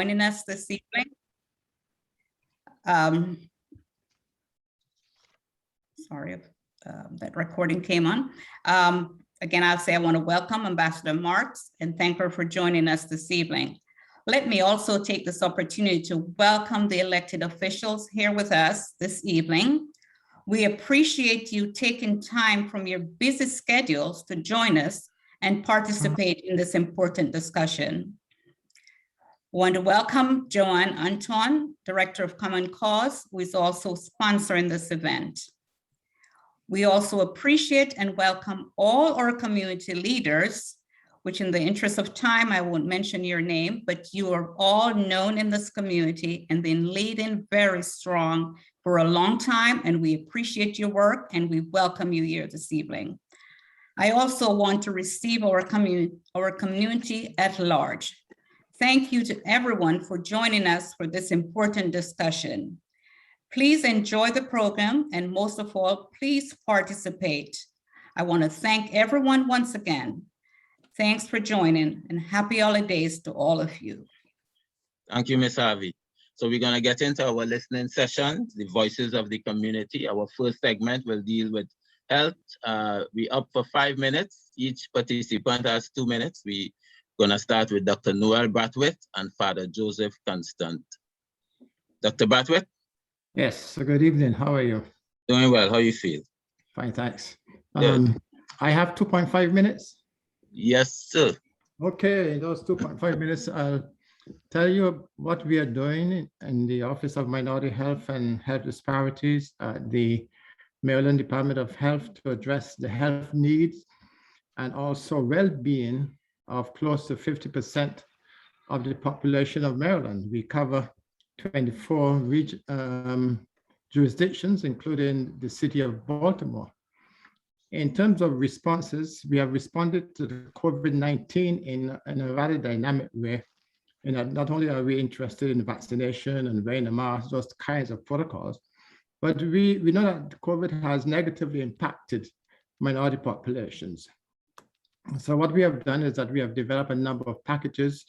Joining us this evening. Sorry, that recording came on. Again, I'll say I want to welcome Ambassador Marks and thank her for joining us this evening. Let me also take this opportunity to welcome the elected officials here with us this evening. We appreciate you taking time from your busy schedules to join us and participate in this important discussion. I want to welcome Joanne Anton, Director of Common Cause, who is also sponsoring this event. We also appreciate and welcome all our community leaders, which in the interest of time, I won't mention your name, but you are all known in this community and been leading very strong for a long time, and we appreciate your work and we welcome you here this evening. I also want to receive our community at large. Thank you to everyone for joining us for this important discussion. Please enjoy the program and most of all, please participate. I want to thank everyone once again. Thanks for joining and happy holidays to all of you. Thank you, Ms. Harvey. So we're going to get into our listening session, the voices of the community. Our first segment will deal with health. We're up for 5 minutes. Each participant has 2 minutes. We're going to start with Dr. Noel Brathwaite and Father Joseph Constant. Dr. Brathwaite? Yes, so good evening. How are you? Doing well. How you feel? Fine, thanks. Good. I have 2.5 minutes. Yes, sir. Okay, in those 2.5 minutes, I'll tell you what we are doing in the Office of Minority Health and Health Disparities at the Maryland Department of Health to address the health needs and also well-being of close to 50% of the population of Maryland. We cover 24 jurisdictions, including the city of Baltimore. In terms of responses, we have responded to the COVID-19 in a rather dynamic way. And not only are we interested in vaccination and wearing a mask, those kinds of protocols, but we know that COVID has negatively impacted minority populations. So what we have done is that we have developed a number of packages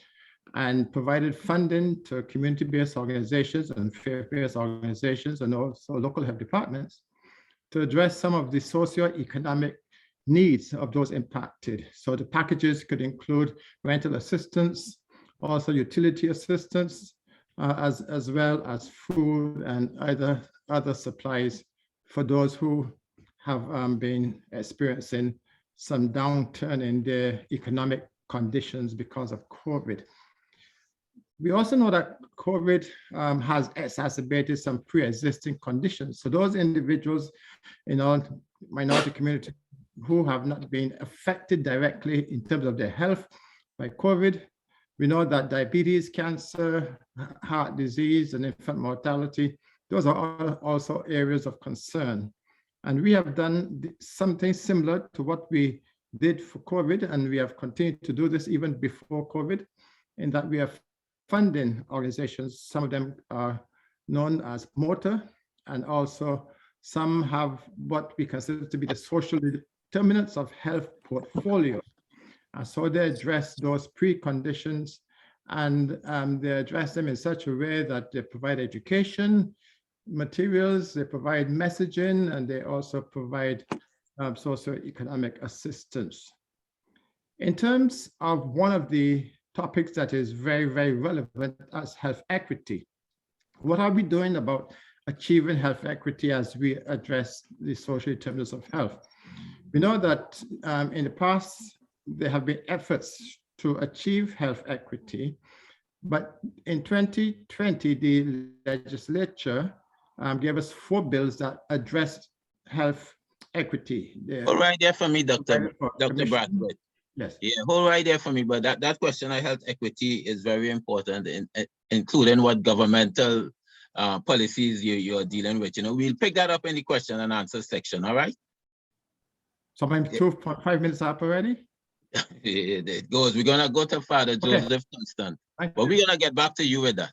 and provided funding to community-based organizations and faith-based organizations and also local health departments to address some of the socioeconomic needs of those impacted. So the packages could include rental assistance, also utility assistance, as well as food and other supplies for those who have been experiencing some downturn in their economic conditions because of COVID. We also know that COVID has exacerbated some pre-existing conditions. So those individuals in our minority community who have not been affected directly in terms of their health by COVID, we know that diabetes, cancer, heart disease, and infant mortality, those are also areas of concern. And we have done something similar to what we did for COVID, and we have continued to do this even before COVID, in that we have funding organizations. Some of them are known as MOTA, and also some have what we consider to be the social determinants of health portfolio. So they address those preconditions and they address them in such a way that they provide education materials, they provide messaging, and they also provide socioeconomic assistance. In terms of one of the topics that is very, very relevant as health equity, what are we doing about achieving health equity as we address the social determinants of health? We know that in the past, there have been efforts to achieve health equity, but in 2020, the legislature gave us 4 bills that addressed health equity. Hold right there for me, Dr. Brathwaite. Yes. Yeah, hold right there for me. But that question of health equity is very important, including what governmental policies you're dealing with. You know, we'll pick that up in the question and answer section. All right. So I'm 2.5 minutes up already. It goes. We're gonna go to Father Joseph Constant, but we're gonna get back to you with that.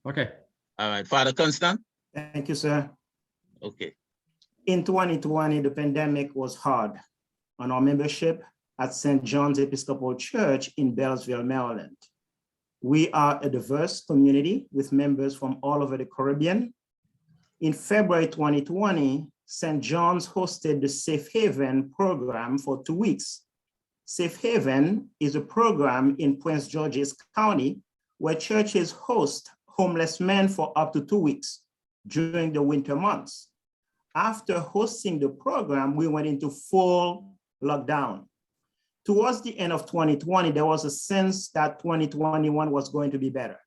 Okay. All right, Father Constant. Thank you, sir. Okay. In 2020, the pandemic was hard on our membership at St. John's Episcopal Church in Bellsville, Maryland. We are a diverse community with members from all over the Caribbean. In February 2020, St. John's hosted the Safe Haven program for 2 weeks. Safe Haven is a program in Prince George's County where churches host homeless men for up to 2 weeks during the winter months. After hosting the program, we went into full lockdown. Towards the end of 2020, there was a sense that 2021 was going to be better.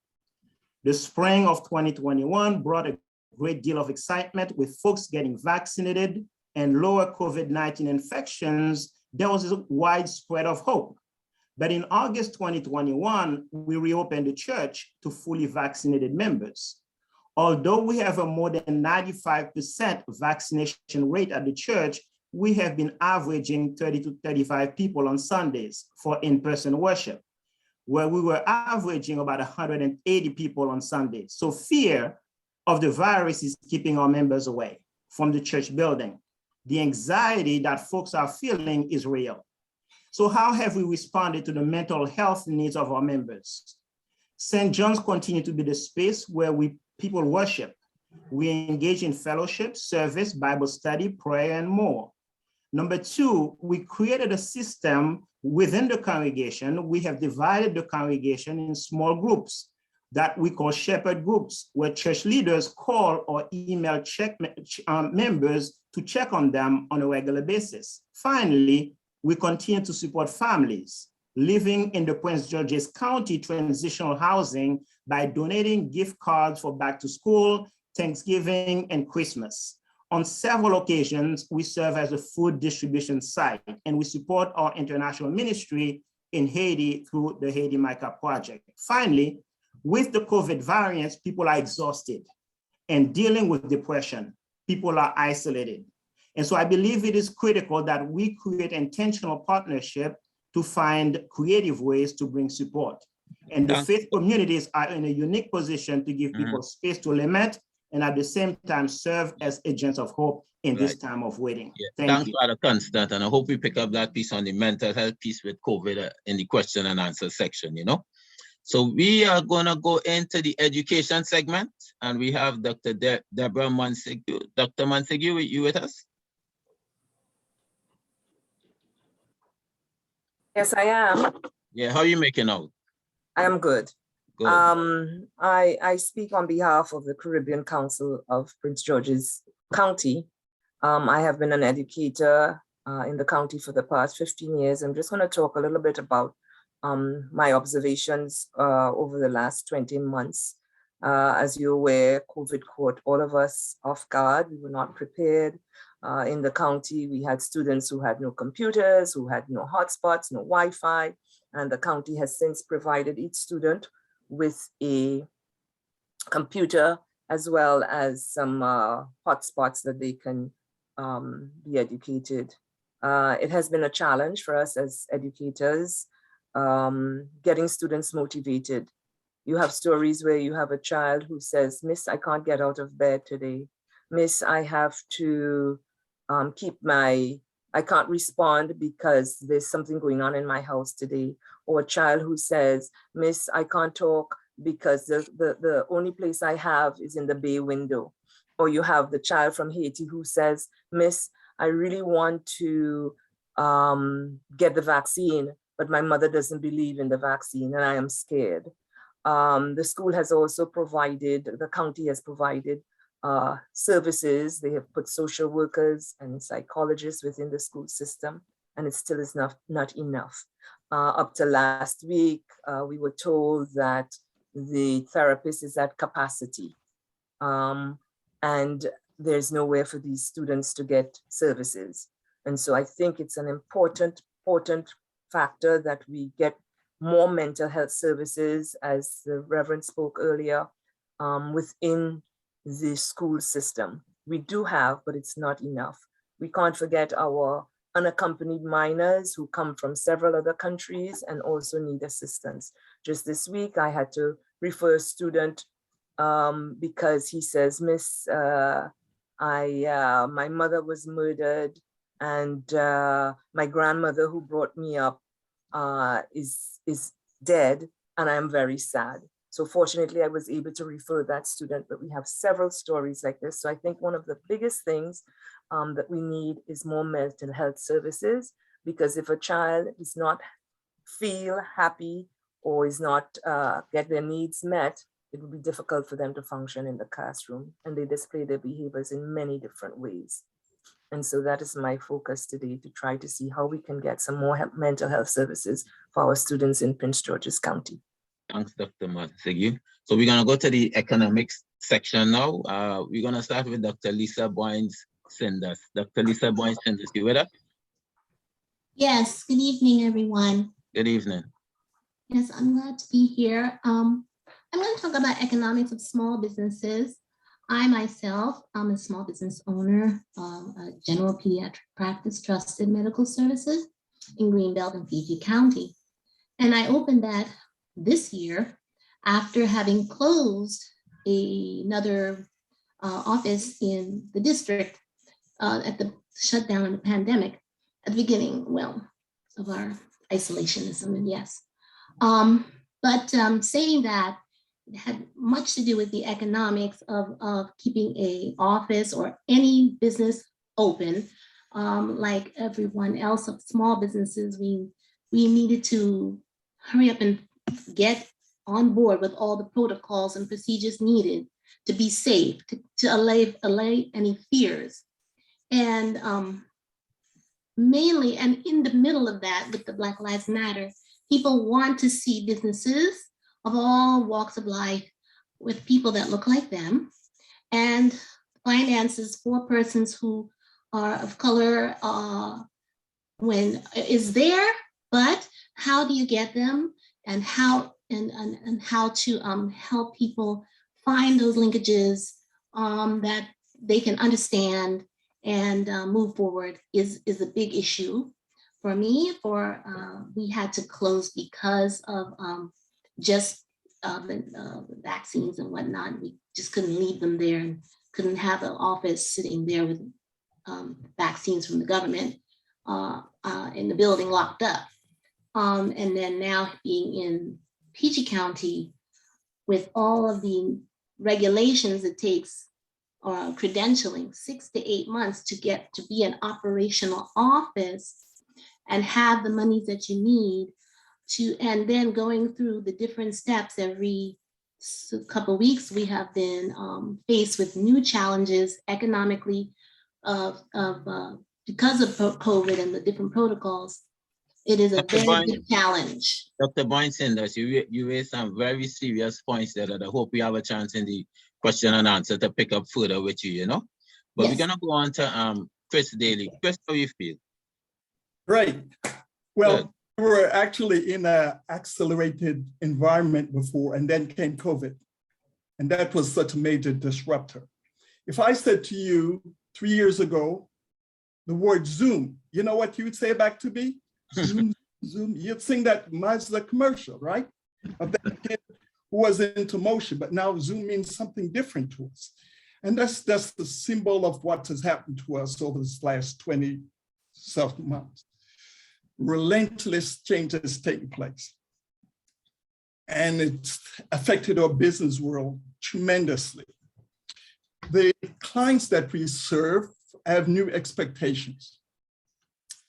The spring of 2021 brought a great deal of excitement with folks getting vaccinated and lower COVID-19 infections. There was a widespread of hope. But in August 2021, we reopened the church to fully vaccinated members. Although we have a more than 95% vaccination rate at the church, we have been averaging 30 to 35 people on Sundays for in-person worship, where we were averaging about 180 people on Sundays. So fear of the virus is keeping our members away from the church building. The anxiety that folks are feeling is real. So how have we responded to the mental health needs of our members? St. John's continue to be the space where people worship. We engage in fellowship, service, Bible study, prayer, and more. Number two, we created a system within the congregation. We have divided the congregation in small groups that we call shepherd groups, where church leaders call or email members to check on them on a regular basis. Finally, we continue to support families living in the Prince George's County transitional housing by donating gift cards for back to school, Thanksgiving, and Christmas. On several occasions, we serve as a food distribution site, and we support our international ministry in Haiti through the Haiti Micah Project. Finally, with the COVID variants, people are exhausted and dealing with depression. People are isolated. And so I believe it is critical that we create intentional partnership to find creative ways to bring support. And the faith communities are in a unique position to give people space to lament and at the same time serve as agents of hope in this time of waiting. Yeah. Thanks, Father Constant, and I hope we pick up that piece on the mental health piece with COVID in the question and answer section, So we are gonna go into the education segment, and we have Dr. Deborah Montague. Dr. Montague, you with us? Yes, I am. Yeah, how are you making out? I am good. Good. I speak on behalf of the Caribbean Council of Prince George's County. I have been an educator in the county for the past 15 years. I'm just going to talk a little bit about my observations over the last 20 months. As you're aware, COVID caught all of us off guard. We were not prepared. In the county, we had students who had no computers, who had no hotspots, no Wi-Fi, and the county has since provided each student with a computer as well as some hotspots that they can be educated. It has been a challenge for us as educators, getting students motivated. You have stories where you have a child who says, "Miss, I can't get out of bed today. Miss, I have to I can't respond because there's something going on in my house today." Or a child who says, "Miss, I can't talk because the only place I have is in the bay window." Or you have the child from Haiti who says, "Miss, I really want to get the vaccine, but my mother doesn't believe in the vaccine and I am scared." The school has also provided, the county has provided services. They have put social workers and psychologists within the school system, and it still is not enough. Up to last week, we were told that the therapist is at capacity, and there's nowhere for these students to get services. And so I think it's an important factor that we get more mental health services, as the Reverend spoke earlier, within the school system. We do have, but it's not enough. We can't forget our unaccompanied minors who come from several other countries and also need assistance. Just this week, I had to refer a student because he says, "Miss, my mother was murdered and my grandmother who brought me up is dead, and I am very sad. So fortunately, I was able to refer that student, but we have several stories like this. So I think one of the biggest things that we need is more mental health services, because if a child is not feel happy or is not get their needs met, it will be difficult for them to function in the classroom, and they display their behaviors in many different ways. And so that is my focus today, to try to see how we can get some more mental health services for our students in Prince George's County. Thanks, Dr. Martigue. So we're going to go to the economics section now. We're going to start with Dr. Lisa Boynes-Sanders. Dr. Lisa Boynes-Sanders, you with us? Yes, good evening, everyone. Good evening. Yes, I'm glad to be here. I'm going to talk about economics of small businesses. I myself, I'm a small business owner, a general pediatric practice, trusted medical services in Greenbelt and Fiji County. And I opened that this year after having closed another office in the district at the shutdown of the pandemic at the beginning, well, of our isolationism, and yes. But saying that, it had much to do with the economics of keeping a office or any business open. Like everyone else of small businesses, we needed to hurry up and get on board with all the protocols and procedures needed to be safe, to allay any fears. And mainly, and in the middle of that, with the Black Lives Matter, people want to see businesses of all walks of life with people that look like them, and finances for persons who are of color when is there, but how do you get them, and how and how to help people find those linkages that they can understand and move forward is a big issue for me. We had to close because of just the vaccines and whatnot. We just couldn't leave them there and couldn't have an office sitting there with vaccines from the government in the building locked up. And then now being in PG County with all of the regulations it takes credentialing 6 to 8 months to get to be an operational office and have the monies that you need to, and then going through the different steps every couple of weeks. We have been faced with new challenges economically because of COVID and the different protocols. It is a very big challenge. Dr. Boynes-Sanders, you raised some very serious points there that I hope we have a chance in the question and answer to pick up further with you, you know? But Yes. We're gonna go on to Chris Daly. Chris, how you feel? Right. Well, Good. we were actually in an accelerated environment before, and then came COVID. And that was such a major disruptor. If I said to you 3 years ago, the word Zoom, you know what you would say back to me? Zoom, Zoom. You'd sing that Mazda commercial, right? Of that kid who was into motion, but now Zoom means something different to us. And that's the symbol of what has happened to us over this last 20-something months. Relentless changes taking place. And it's affected our business world tremendously. The clients that we serve have new expectations.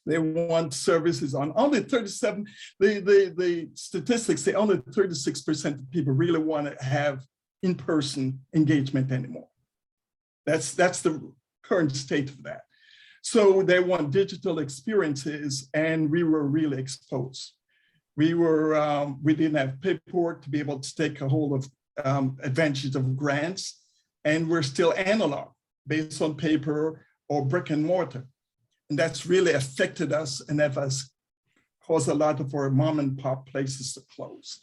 They want services on only 37, the statistics say only 36% of people really want to have in-person engagement anymore. That's the current state of that. So they want digital experiences, and we were really exposed. We didn't have paperwork to be able to take a hold of advantage of grants, and we're still analog based on paper or brick and mortar. And that's really affected us and that has caused a lot of our mom and pop places to close.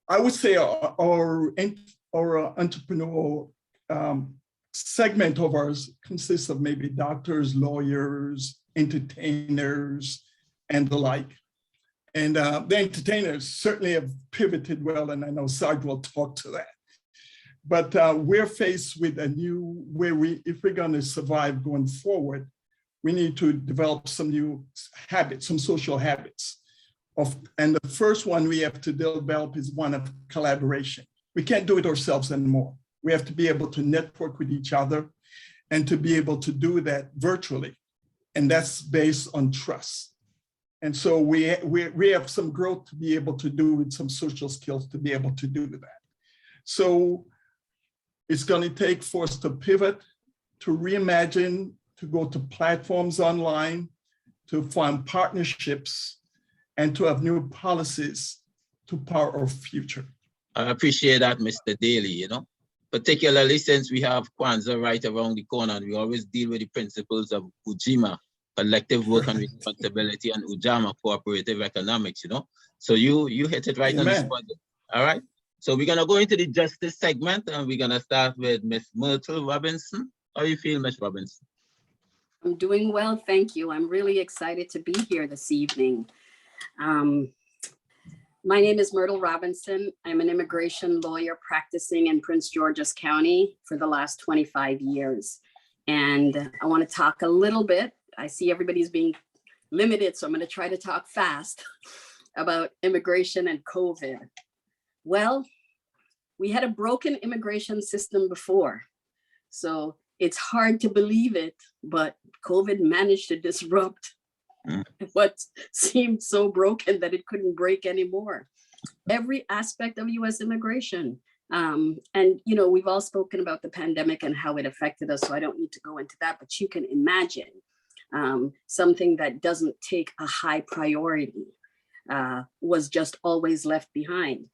I would say our entrepreneurial segment of ours consists of maybe doctors, lawyers, entertainers, and the like. And the entertainers certainly have pivoted well, and I know Sarge will talk to that. But we're faced with a new, if we're going to survive going forward, we need to develop some new habits, some social habits. and the first one we have to develop is one of collaboration. We can't do it ourselves anymore. We have to be able to network with each other and to be able to do that virtually. And that's based on trust. And so we have some growth to be able to do with some social skills to be able to do that. So it's going to take for us to pivot, to reimagine, to go to platforms online, to find partnerships, and to have new policies to power our future. I appreciate that, Mr. Daly, you know, particularly since we have Kwanzaa right around the corner, and we always deal with the principles of Ujima, collective work and responsibility, and Ujama, cooperative economics, you know. So you hit it right on the spot. All right. So we're gonna go into the justice segment, and we're gonna start with Ms. Myrtle Robinson. How you feel, Ms. Robinson? I'm doing well, thank you. I'm really excited to be here this evening. My name is Myrtle Robinson. I'm an immigration lawyer practicing in Prince George's County for the last 25 years. And I want to talk a little bit. I see everybody's being limited, so I'm going to try to talk fast about immigration and COVID. Well, we had a broken immigration system before. So it's hard to believe it, but COVID managed to disrupt what seemed so broken that it couldn't break anymore. Every aspect of US immigration. And, you know, we've all spoken about the pandemic and how it affected us, so I don't need to go into that, but you can imagine something that doesn't take a high priority was just always left behind.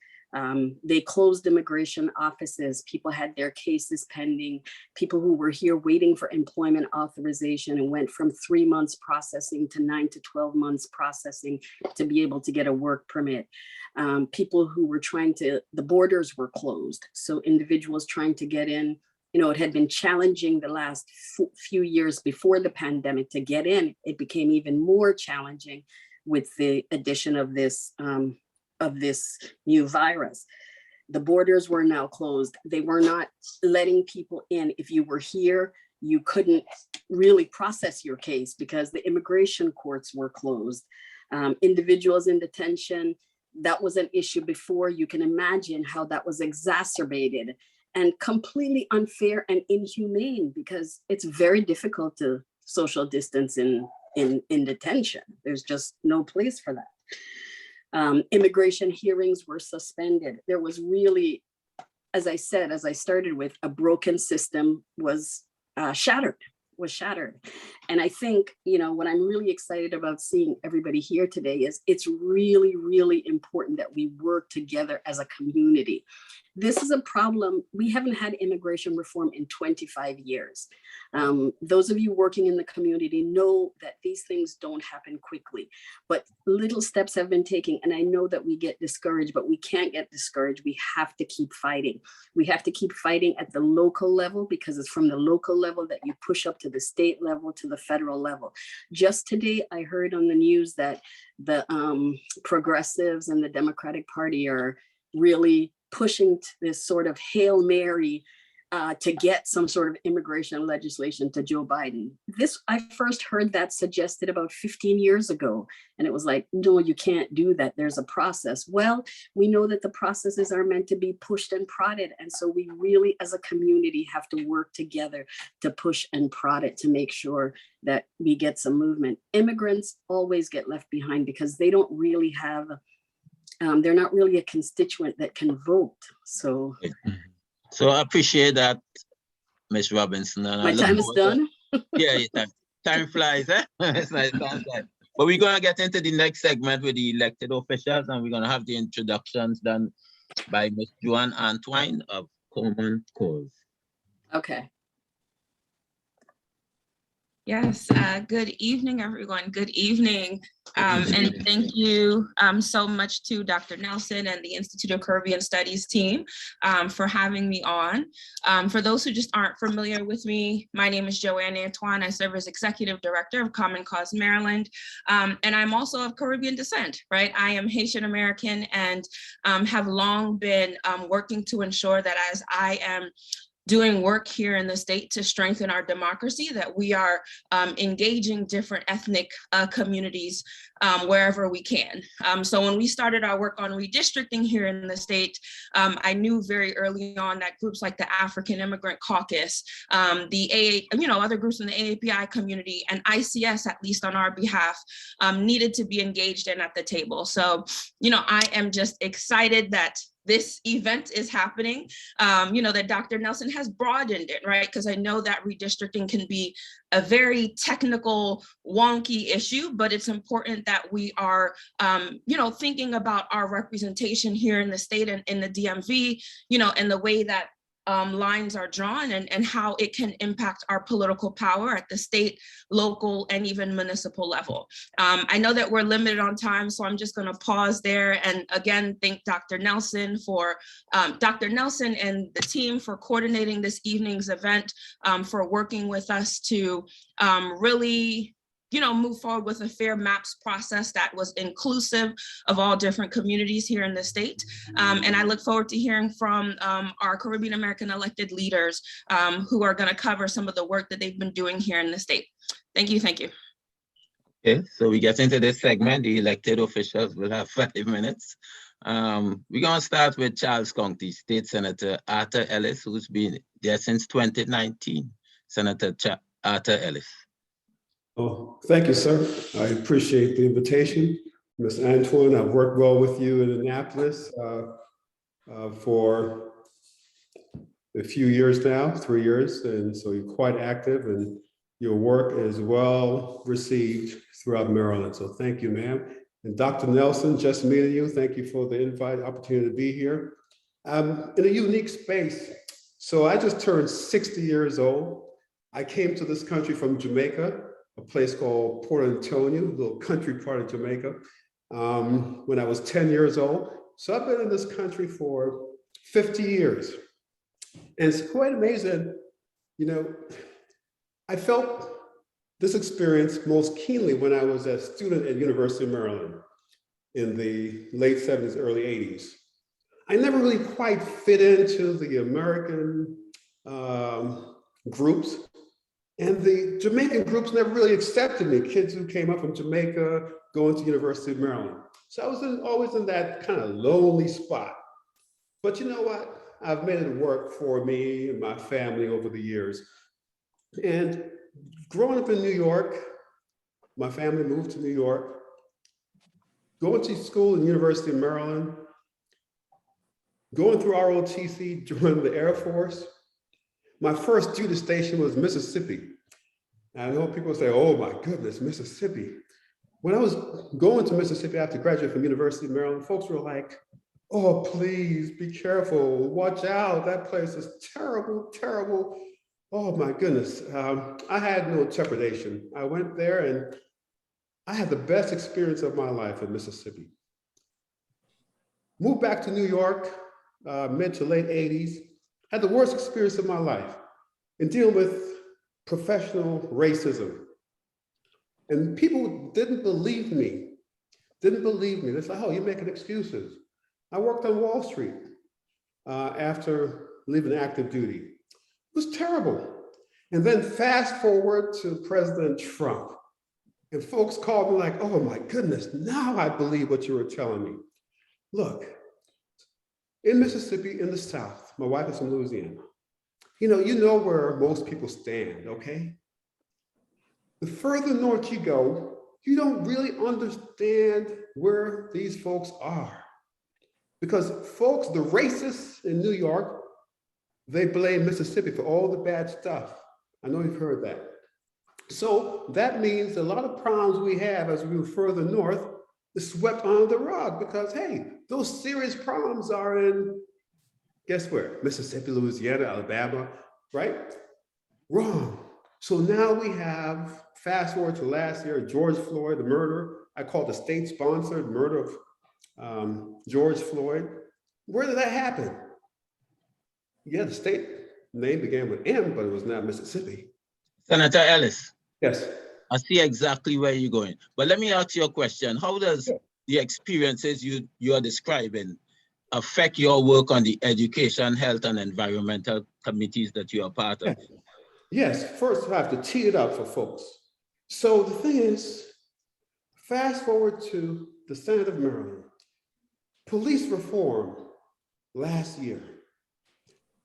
They closed immigration offices. People had their cases pending. People who were here waiting for employment authorization and went from 3 months processing to 9 to 12 months processing to be able to get a work permit. People who were the borders were closed. So individuals trying to get in, you know, it had been challenging the last few years before the pandemic to get in. It became even more challenging with the addition of this new virus. The borders were now closed. They were not letting people in. If you were here, you couldn't really process your case because the immigration courts were closed. Individuals in detention, that was an issue before. You can imagine how that was exacerbated and completely unfair and inhumane because it's very difficult to social distance in detention. There's just no place for that. Immigration hearings were suspended. There was really, as I said, as I started with, a broken system was shattered. And I think, you know, what I'm really excited about seeing everybody here today is it's really, really important that we work together as a community. This is a problem. We haven't had immigration reform in 25 years. Those of you working in the community know that these things don't happen quickly, but little steps have been taken. And I know that we get discouraged, but we can't get discouraged. We have to keep fighting. We have to keep fighting at the local level because it's from the local level that you push up to the state level, to the federal level. Just today, I heard on the news that the progressives and the Democratic Party are really pushing this sort of Hail Mary to get some sort of immigration legislation to Joe Biden. I first heard that suggested about 15 years ago. And it was like, no, you can't do that. There's a process. Well, we know that the processes are meant to be pushed and prodded. And so we really, as a community, have to work together to push and prod it to make sure that we get some movement. Immigrants always get left behind because they don't really have, they're not really a constituent that can vote. So I appreciate that, Ms. Robinson. And my time is done. Yeah, time flies, eh? It's like time flies. But we're gonna get into the next segment with the elected officials, and we're gonna have the introductions done by Ms. Joanne Antwine of Common Cause. Okay. Yes, good evening, everyone. Good evening. And thank you so much to Dr. Nelson and the Institute of Caribbean Studies team for having me on. For those who just aren't familiar with me, my name is Joanne Antoine. I serve as Executive Director of Common Cause Maryland. And I'm also of Caribbean descent, right? I am Haitian American and have long been working to ensure that as I am doing work here in the state to strengthen our democracy, that we are engaging different ethnic communities wherever we can. So when we started our work on redistricting here in the state, I knew very early on that groups like the African Immigrant Caucus, other groups in the AAPI community, and ICS, at least on our behalf, needed to be engaged in at the table. So, I am just excited that this event is happening, that Dr. Nelson has broadened it, right? Because I know that redistricting can be a very technical, wonky issue, but it's important that we are, thinking about our representation here in the state and in the DMV, and the way that lines are drawn and how it can impact our political power at the state, local, and even municipal level. I know that we're limited on time, so I'm just going to pause there and again thank Dr. Nelson and the team for coordinating this evening's event, for working with us to really move forward with a fair maps process that was inclusive of all different communities here in the state. And I look forward to hearing from our Caribbean American elected leaders who are going to cover some of the work that they've been doing here in the state. Thank you. Thank you. Okay, so we get into this segment. The elected officials will have 5 minutes. We're going to start with Charles County State Senator Arthur Ellis, who's been there since 2019. Senator Arthur Ellis. Oh, thank you, sir. I appreciate the invitation. Ms. Antoine, I've worked well with you in Annapolis for a few years now, 3 years, and so you're quite active and your work is well received throughout Maryland. So thank you, ma'am. And Dr. Nelson, just meeting you, thank you for the invite, opportunity to be here. In a unique space. So I just turned 60 years old. I came to this country from Jamaica, a place called Port Antonio, a little country part of Jamaica, when I was 10 years old. So I've been in this country for 50 years. And it's quite amazing, I felt this experience most keenly when I was a student at University of Maryland in the late 70s, early 80s. I never really quite fit into the American groups. And the Jamaican groups never really accepted me, kids who came up from Jamaica going to University of Maryland. So I was always in that kind of lonely spot. But you know what? I've made it work for me and my family over the years. And growing up in New York, my family moved to New York, going to school in University of Maryland, going through ROTC, joining the Air Force. My first duty station was Mississippi. I know people say, oh my goodness, Mississippi. When I was going to Mississippi after graduating from University of Maryland, folks were like, oh, please be careful, watch out, that place is terrible, terrible. Oh my goodness, I had no trepidation. I went there and I had the best experience of my life in Mississippi. Moved back to New York, mid to late 80s, had the worst experience of my life in dealing with professional racism. And people didn't believe me. They said, oh, you're making excuses. I worked on Wall Street after leaving active duty. It was terrible. And then fast forward to President Trump. And folks called me like, oh my goodness, now I believe what you were telling me. Look, in Mississippi, in the South, my wife is from Louisiana. You know where most people stand, okay? The further north you go, you don't really understand where these folks are. Because folks, the racists in New York, they blame Mississippi for all the bad stuff. I know you've heard that. So that means a lot of problems we have as we move further north is swept under the rug because, hey, those serious problems are in, guess where? Mississippi, Louisiana, Alabama, right? Wrong. So now we have, fast forward to last year, George Floyd, the murder, I call it the state-sponsored murder of George Floyd. Where did that happen? Yeah, the state name began with M, but it was not Mississippi. Senator Ellis. Yes. I see exactly where you're going. But let me ask you a question. How does the experiences you are describing affect your work on the education, health, and environmental committees that you are part of? Yes, first I have to tee it up for folks. So the thing is, fast forward to the Senate of Maryland. Police reform last year,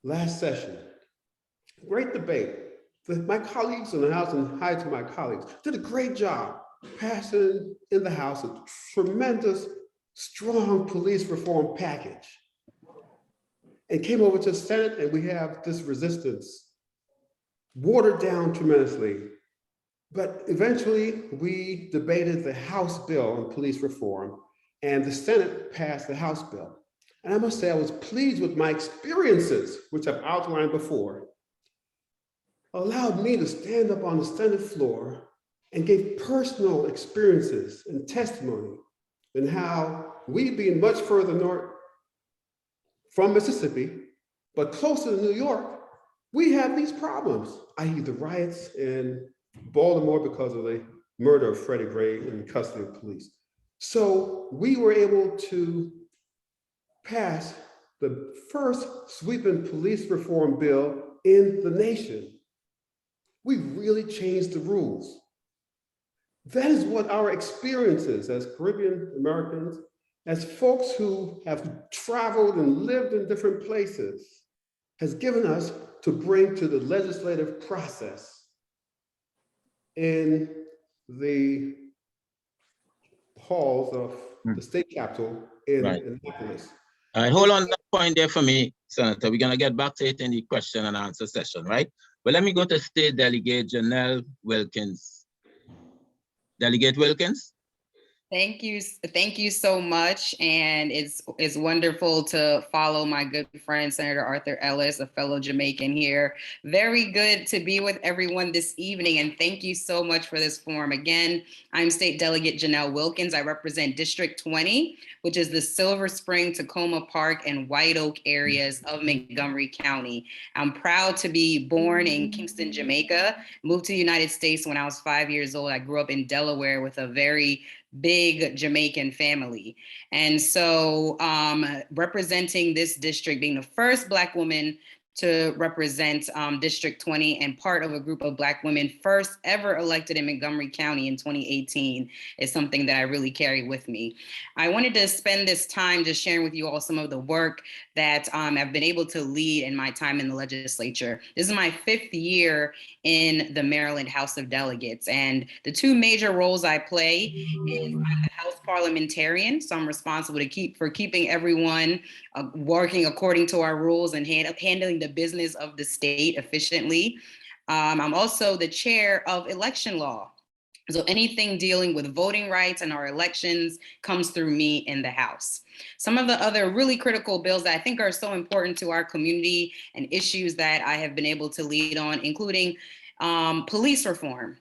last session, great debate. My colleagues in the House, and hi to my colleagues, did a great job passing in the House a tremendous, strong police reform package. It came over to the Senate and we have this resistance, watered down tremendously. But eventually we debated the House bill on police reform and the Senate passed the House bill. And I must say I was pleased with my experiences, which I've outlined before, allowed me to stand up on the Senate floor and gave personal experiences and testimony in how we, being much further north from Mississippi, but closer to New York, we have these problems, i.e. the riots in Baltimore because of the murder of Freddie Gray in custody of police. So we were able to pass the first sweeping police reform bill in the nation. We really changed the rules. That is what our experiences as Caribbean Americans, as folks who have traveled and lived in different places, has given us to bring to the legislative process in the halls of the state capitol in Annapolis. All right, hold on that point there for me, Senator. We're gonna get back to it in the question and answer session, right? But let me go to State Delegate Janelle Wilkins. Delegate Wilkins. Thank you so much. And it's wonderful to follow my good friend, Senator Arthur Ellis, a fellow Jamaican here. Very good to be with everyone this evening. And thank you so much for this forum. Again, I'm State Delegate Janelle Wilkins. I represent District 20, which is the Silver Spring, Tacoma Park, and White Oak areas of Montgomery County. I'm proud to be born in Kingston, Jamaica, moved to the United States when I was 5 years old. I grew up in Delaware with a very big Jamaican family. And so representing this district, being the first Black woman to represent District 20 and part of a group of Black women first ever elected in Montgomery County in 2018 is something that I really carry with me. I wanted to spend this time just sharing with you all some of the work that I've been able to lead in my time in the legislature. This is my 5th year in the Maryland House of Delegates. And the 2 major roles I play is I'm the House parliamentarian. So I'm responsible for keeping everyone working according to our rules and handling the business of the state efficiently. I'm also the chair of election law. So anything dealing with voting rights and our elections comes through me in the House. Some of the other really critical bills that I think are so important to our community and issues that I have been able to lead on, including police reform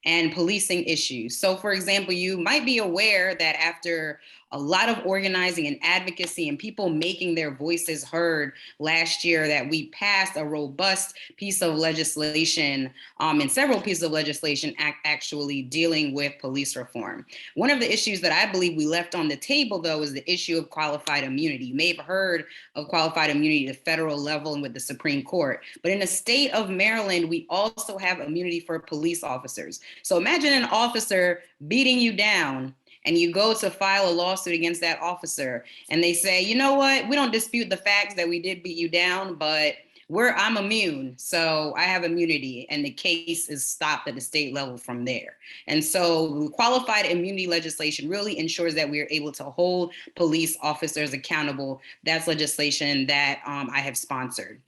and policing issues. So for example, you might be aware that after a lot of organizing and advocacy and people making their voices heard last year, that we passed a robust piece of legislation and several pieces of legislation actually dealing with police reform. One of the issues that I believe we left on the table, though, is the issue of qualified immunity. You may have heard of qualified immunity at the federal level and with the Supreme Court, but in the state of Maryland, we also have immunity for police officers. So imagine an officer beating you down and you go to file a lawsuit against that officer and they say, you know what, we don't dispute the facts that we did beat you down, but I'm immune, so I have immunity, and the case is stopped at the state level from there. And so qualified immunity legislation really ensures that we are able to hold police officers accountable. That's legislation that I have sponsored.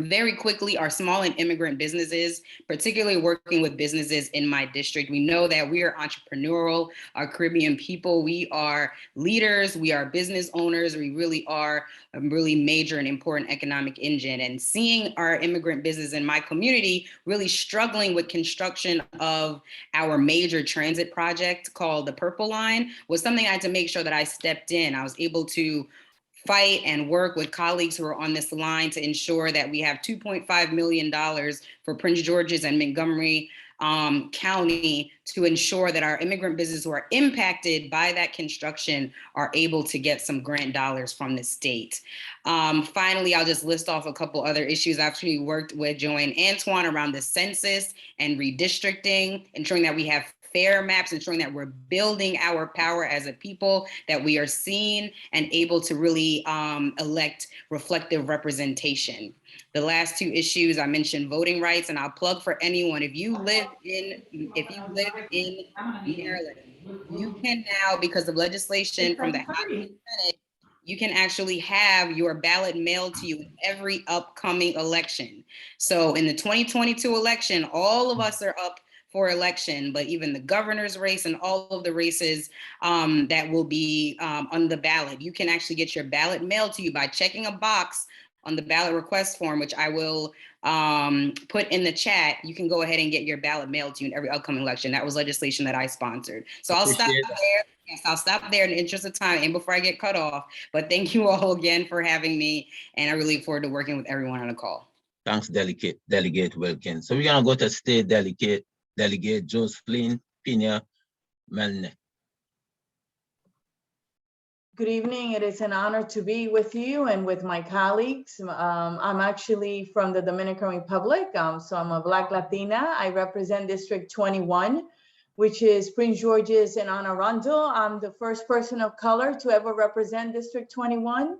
Very quickly, our small and immigrant businesses, particularly working with businesses in my district, we know that we are entrepreneurial, our Caribbean people, we are leaders, we are business owners, we really are a really major and important economic engine. And seeing our immigrant business in my community really struggling with construction of our major transit project called the Purple Line was something I had to make sure that I stepped in. I was able to fight and work with colleagues who are on this line to ensure that we have $2.5 million for Prince George's and Montgomery county to ensure that our immigrant businesses who are impacted by that construction are able to get some grant dollars from the state. Finally, I'll just list off a couple other issues. I've actually worked with Joanne Antoine around the census and redistricting, ensuring that we have fair maps, ensuring that we're building our power as a people, that we are seen and able to really elect reflective representation. The last two issues, I mentioned voting rights, and I'll plug for anyone, if you live in Maryland, you can now, because of legislation from the House and Senate, you can actually have your ballot mailed to you in every upcoming election. So in the 2022 election, all of us are up for election, but even the governor's race and all of the races that will be on the ballot, you can actually get your ballot mailed to you by checking a box on the ballot request form, which I will put in the chat. You can go ahead and get your ballot mailed to you in every upcoming election. That was legislation that I sponsored. So I'll stop there. Yes, I'll stop there in the interest of time and before I get cut off. But thank you all again for having me. And I really look forward to working with everyone on the call. Thanks, Delegate Wilkins. So we're gonna go to State Delegate Josephine Pina Melnick. Good evening. It is an honor to be with you and with my colleagues. I'm actually from the Dominican Republic, so I'm a Black Latina. I represent District 21, which is Prince George's and Anne Arundel. I'm the first person of color to ever represent District 21.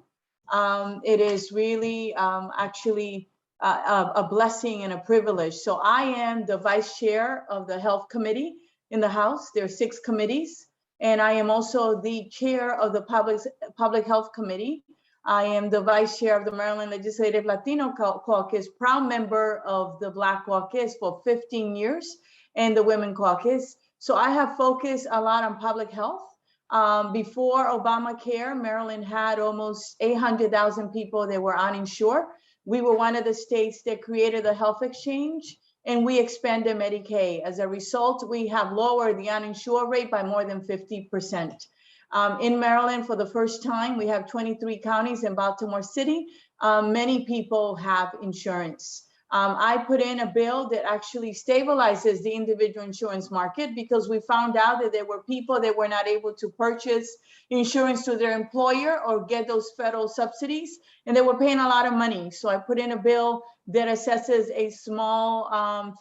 It is really actually a blessing and a privilege. So I am the vice chair of the Health Committee in the House. There are 6 committees. And I am also the chair of the Public Health Committee. I am the vice chair of the Maryland Legislative Latino Caucus, proud member of the Black Caucus for 15 years, and the Women Caucus. So I have focused a lot on public health. Before Obamacare, Maryland had almost 800,000 people that were uninsured. We were one of the states that created the health exchange, and we expanded Medicaid. As a result, we have lowered the uninsured rate by more than 50%. In Maryland, for the first time, we have 23 counties in Baltimore City. Many people have insurance. I put in a bill that actually stabilizes the individual insurance market because we found out that there were people that were not able to purchase insurance to their employer or get those federal subsidies, and they were paying a lot of money. So I put in a bill that assesses a small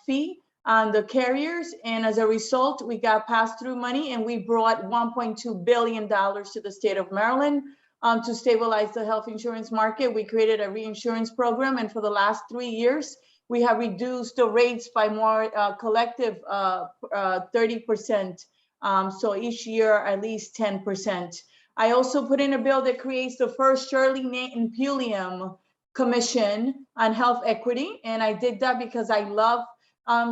fee on the carriers. And as a result, we got pass-through money, and we brought $1.2 billion to the state of Maryland to stabilize the health insurance market. We created a reinsurance program, and for the last 3 years, we have reduced the rates by more collective 30%. So each year, at least 10%. I also put in a bill that creates the first Shirley Nathan Pulliam Commission on Health Equity. And I did that because I love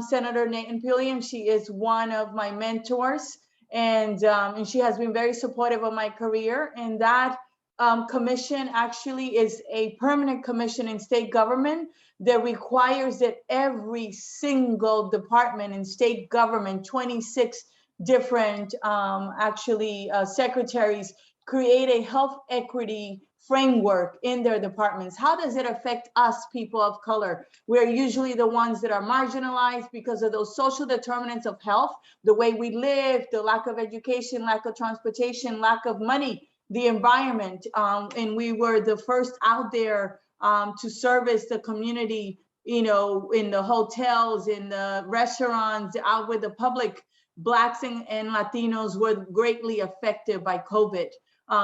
Senator Nathan Pulliam. She is one of my mentors, and she has been very supportive of my career. And that commission actually is a permanent commission in state government that requires that every single department in state government, 26 different secretaries, create a health equity framework in their departments. How does it affect us, people of color? We're usually the ones that are marginalized because of those social determinants of health, the way we live, the lack of education, lack of transportation, lack of money, the environment. And we were the first out there to service the community, in the hotels, in the restaurants, out with the public. Blacks and Latinos were greatly affected by COVID.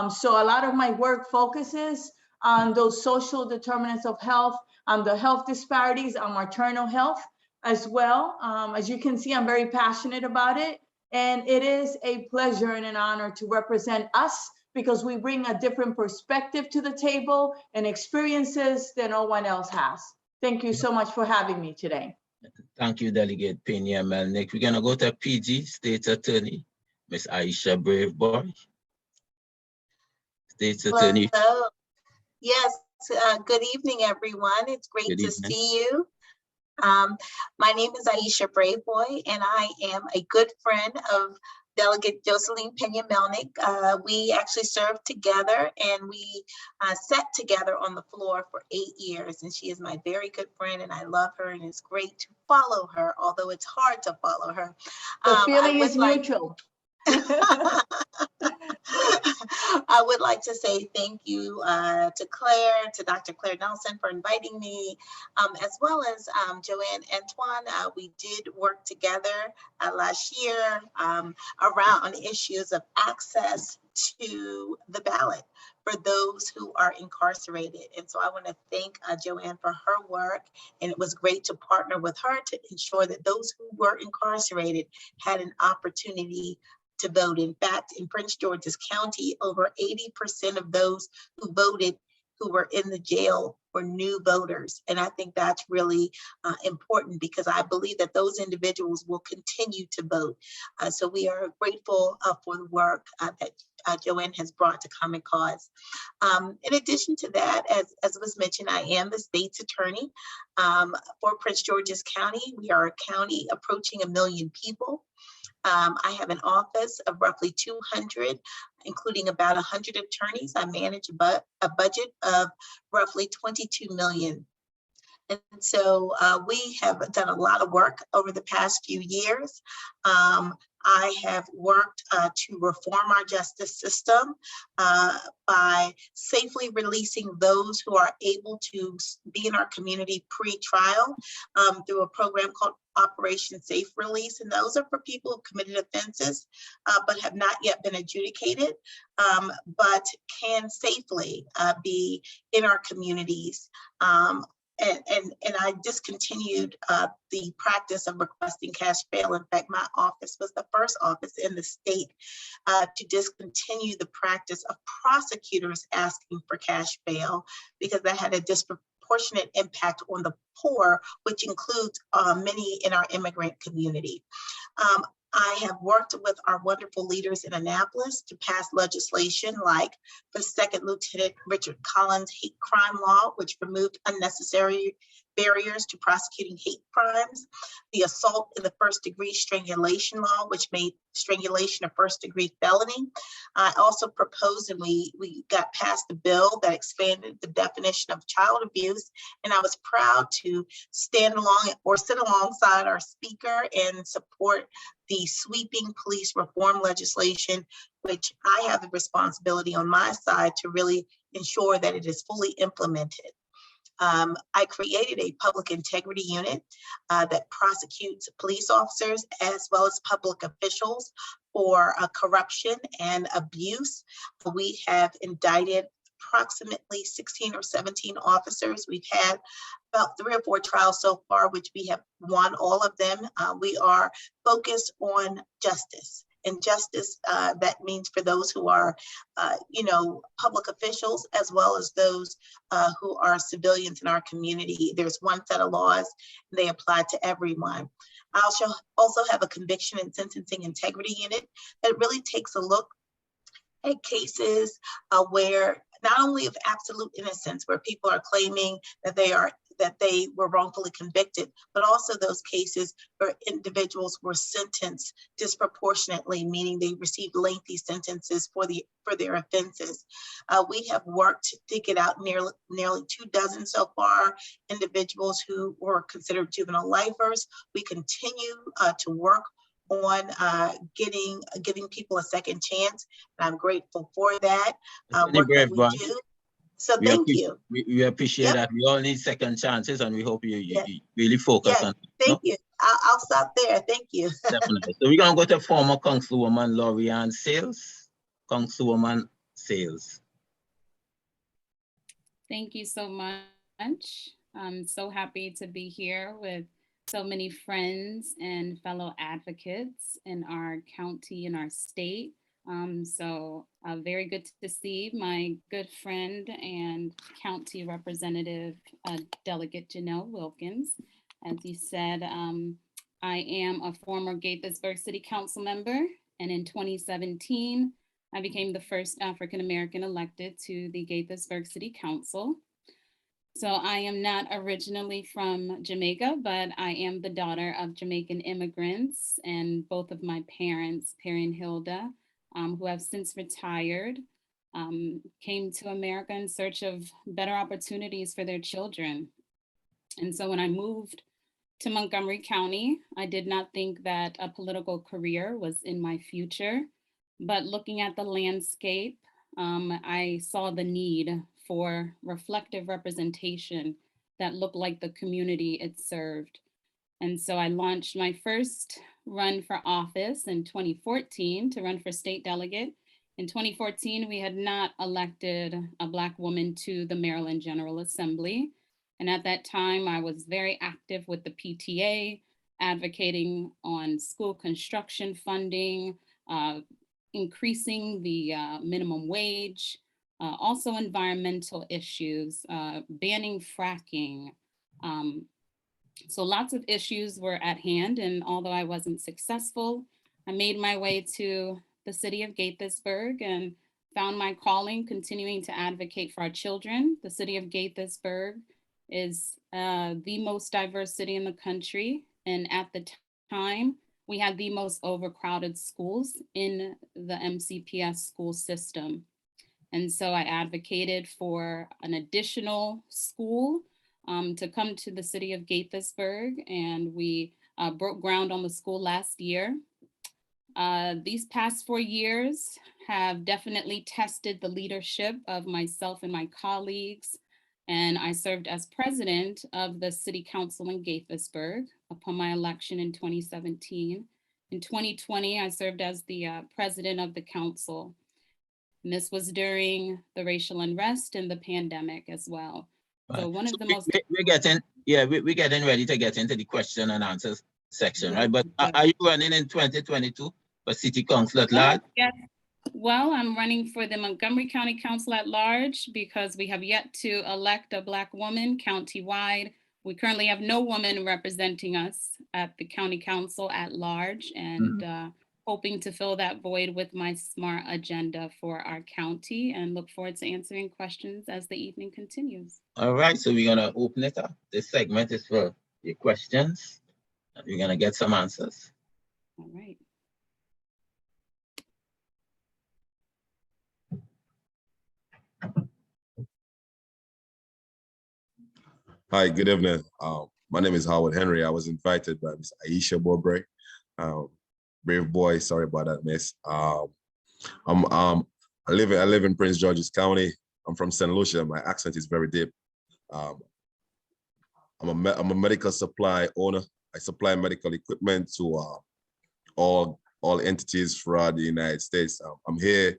So a lot of my work focuses on those social determinants of health, on the health disparities, on maternal health as well. As you can see, I'm very passionate about it. And it is a pleasure and an honor to represent us because we bring a different perspective to the table and experiences that no one else has. Thank you so much for having me today. Thank you, Delegate Pena Melnick. We're gonna go to PG, State Attorney, Ms. Aisha Braveboy. State Attorney. Hello. Yes, good evening, everyone. It's great to see you. My name is Aisha Braveboy, and I am a good friend of Delegate Jocelyn Pena-Melnick. We actually served together, and we sat together on the floor for 8 years. And she is my very good friend, and I love her, and it's great to follow her, although it's hard to follow her. The feeling is mutual. I would like to say thank you to Claire, to Dr. Claire Nelson for inviting me, as well as Joanne Antoine. We did work together last year around issues of access to the ballot for those who are incarcerated. And so I want to thank Joanne for her work. And it was great to partner with her to ensure that those who were incarcerated had an opportunity to vote. In fact, in Prince George's County, over 80% of those who voted who were in the jail were new voters. And I think that's really important, because I believe that those individuals will continue to vote. So we are grateful for the work that Joanne has brought to Common Cause. In addition to that, as was mentioned, I am the state's attorney for Prince George's County. We are a county approaching 1 million people. I have an office of roughly 200, including about 100 attorneys. I manage a budget of roughly 22 million. And so we have done a lot of work over the past few years. I have worked to reform our justice system by safely releasing those who are able to be in our community pre-trial through a program called Operation Safe Release. And those are for people who committed offenses but have not yet been adjudicated, but can safely be in our communities. And I discontinued the practice of requesting cash bail. In fact, my office was the first office in the state to discontinue the practice of prosecutors asking for cash bail, because that had a disproportionate impact on the poor, which includes many in our immigrant community. I have worked with our wonderful leaders in Annapolis to pass legislation like the Second Lieutenant Richard Collins hate crime law, which removed unnecessary barriers to prosecuting hate crimes, the assault in the first degree strangulation law, which made strangulation a first degree felony. I also proposed, and we got passed a bill that expanded the definition of child abuse. And I was proud to stand along or sit alongside our speaker and support the sweeping police reform legislation, which I have the responsibility on my side to really ensure that it is fully implemented. I created a public integrity unit that prosecutes police officers as well as public officials for corruption and abuse. We have indicted approximately 16 or 17 officers. We've had about 3 or 4 trials so far, which we have won all of them. We are focused on justice. And justice, that means for those who are, public officials, as well as those who are civilians in our community. There's one set of laws, and they apply to everyone. I also have a conviction and sentencing integrity unit that really takes a look at cases where not only of absolute innocence, where people are claiming that they were wrongfully convicted, but also those cases where individuals were sentenced disproportionately, meaning they received lengthy sentences for their offenses. We have worked to get out nearly 24 so far, individuals who were considered juvenile lifers. We continue to work on giving people a second chance. And I'm grateful for that. Work that we do. So thank you. We appreciate that. We all need second chances, and we hope you really focus on it. Thank you. I'll stop there. Thank you. Definitely. So we're going to go to former Councilwoman Lorianne Sales. Councilwoman Sales. Thank you so much. I'm so happy to be here with so many friends and fellow advocates in our county and our state. Very good to see my good friend and county representative, Delegate Janelle Wilkins. As you said, I am a former Gaithersburg City Council member, and in 2017, I became the first African-American elected to the Gaithersburg City Council. So I am not originally from Jamaica, but I am the daughter of Jamaican immigrants, and both of my parents, Perry and Hilda, who have since retired, came to America in search of better opportunities for their children. And so when I moved to Montgomery County, I did not think that a political career was in my future, but looking at the landscape, I saw the need for reflective representation that looked like the community it served. And so I launched my first run for office in 2014 to run for state delegate. In 2014, we had not elected a Black woman to the Maryland General Assembly. And at that time, I was very active with the PTA, advocating on school construction funding, increasing the minimum wage, also environmental issues, banning fracking. So lots of issues were at hand, and although I wasn't successful, I made my way to the city of Gaithersburg and found my calling continuing to advocate for our children. The city of Gaithersburg is the most diverse city in the country, and at the time, we had the most overcrowded schools in the MCPS school system. And so I advocated for an additional school to come to the city of Gaithersburg, and we broke ground on the school last year. These past 4 years have definitely tested the leadership of myself and my colleagues, and I served as president of the city council in Gaithersburg upon my election in 2017. In 2020, I served as the president of the council. And this was during the racial unrest and the pandemic as well. So one of the most— We're getting ready to get into the question and answers section, right? But are you running in 2022 for city council at large? Yes. Well, I'm running for the Montgomery County Council at large because we have yet to elect a Black woman countywide. We currently have no woman representing us at the county council at large, and hoping to fill that void with my SMART agenda for our county, and look forward to answering questions as the evening continues. All right, so we're gonna open it up. This segment is for your questions, and we're gonna get some answers. All right. Hi, good evening. My name is Howard Henry. I was invited by Miss Aisha Bobray. Brave boy, sorry about that, miss. I live in Prince George's County. I'm from St. Lucia. My accent is very deep. I'm a medical supply owner. I supply medical equipment to all entities throughout the United States. I'm here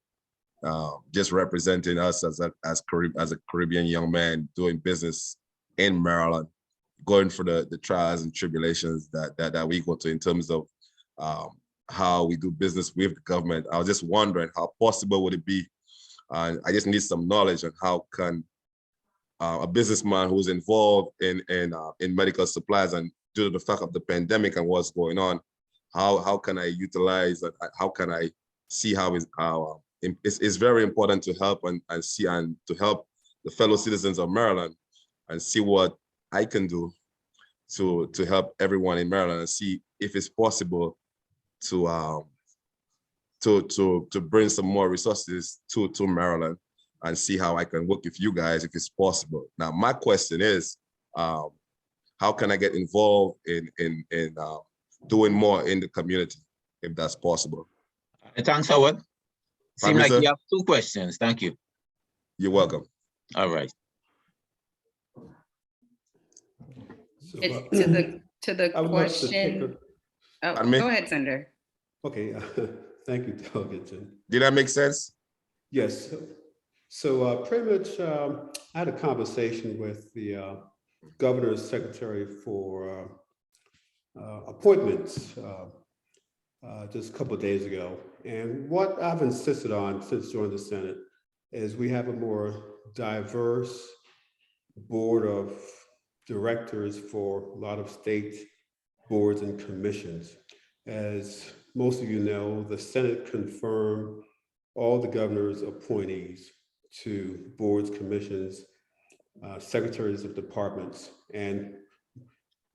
just representing us as a Caribbean young man doing business in Maryland, going for the trials and tribulations that we go to in terms of how we do business with the government. I was just wondering how possible would it be? I just need some knowledge on how can a businessman who's involved in medical supplies, and due to the fact of the pandemic and what's going on, how can I utilize, how can I see how it's very important to help and see and to help the fellow citizens of Maryland and see what I can do to help everyone in Maryland and see if it's possible to bring some more resources to Maryland and see how I can work with you guys if it's possible. Now, my question is, how can I get involved in doing more in the community if that's possible? Thanks, Howard. Seems like you have 2 questions. Thank you. You're welcome. All right. To the question. Oh, go ahead, Senator. Okay, thank you, Delegate. Did that make sense? Yes. So pretty much, I had a conversation with the governor's secretary for appointments just a couple of days ago. And what I've insisted on since joining the Senate is we have a more diverse board of directors for a lot of state boards and commissions. As most of you know, the Senate confirmed all the governor's appointees to boards, commissions, secretaries of departments. And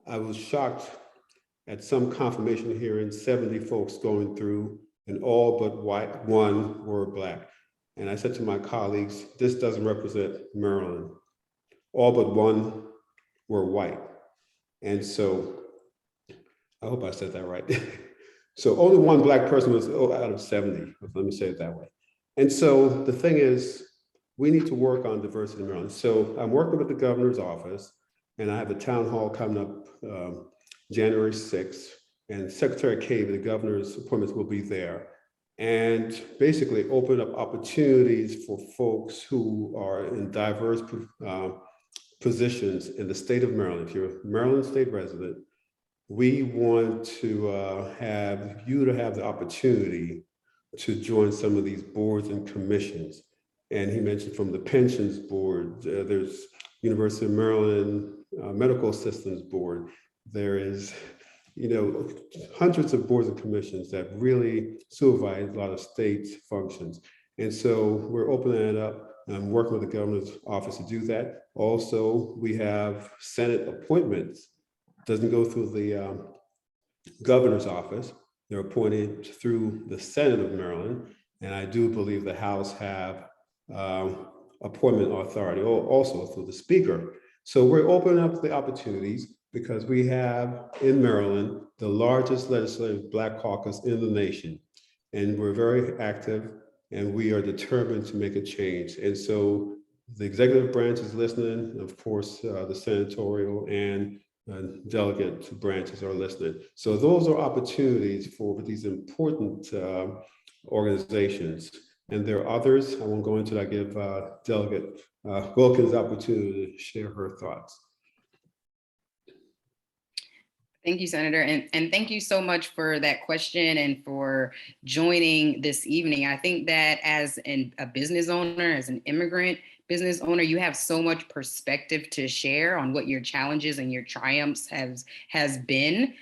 I was shocked at some confirmation hearing, 70 folks going through, and all but one were Black. And I said to my colleagues, this doesn't represent Maryland. All but one were white. And so, I hope I said that right. So only one Black person was out of 70, let me say it that way. And so the thing is, we need to work on diversity in Maryland. So I'm working with the governor's office, and I have a town hall coming up January 6th, and Secretary Cave, the governor's appointments will be there, and basically open up opportunities for folks who are in diverse positions in the state of Maryland. If you're a Maryland state resident, we want to have you to have the opportunity to join some of these boards and commissions. And he mentioned from the pensions board, there's University of Maryland Medical Systems Board. There is, hundreds of boards and commissions that really supervise a lot of state functions. And so we're opening it up. I'm working with the governor's office to do that. Also, we have Senate appointments. Doesn't go through the governor's office. They're appointed through the Senate of Maryland. And I do believe the House have appointment authority also through the speaker. So we're opening up the opportunities because we have in Maryland the largest legislative Black caucus in the nation. And we're very active and we are determined to make a change. And so the executive branch is listening, of course, the senatorial and delegate branches are listening. So those are opportunities for these important organizations. And there are others, I won't go into that. I give Delegate Wilkins the opportunity to share her thoughts. Thank you, Senator. And thank you so much for that question and for joining this evening. I think that as a business owner, as an immigrant business owner, you have so much perspective to share on what your challenges and your triumphs has been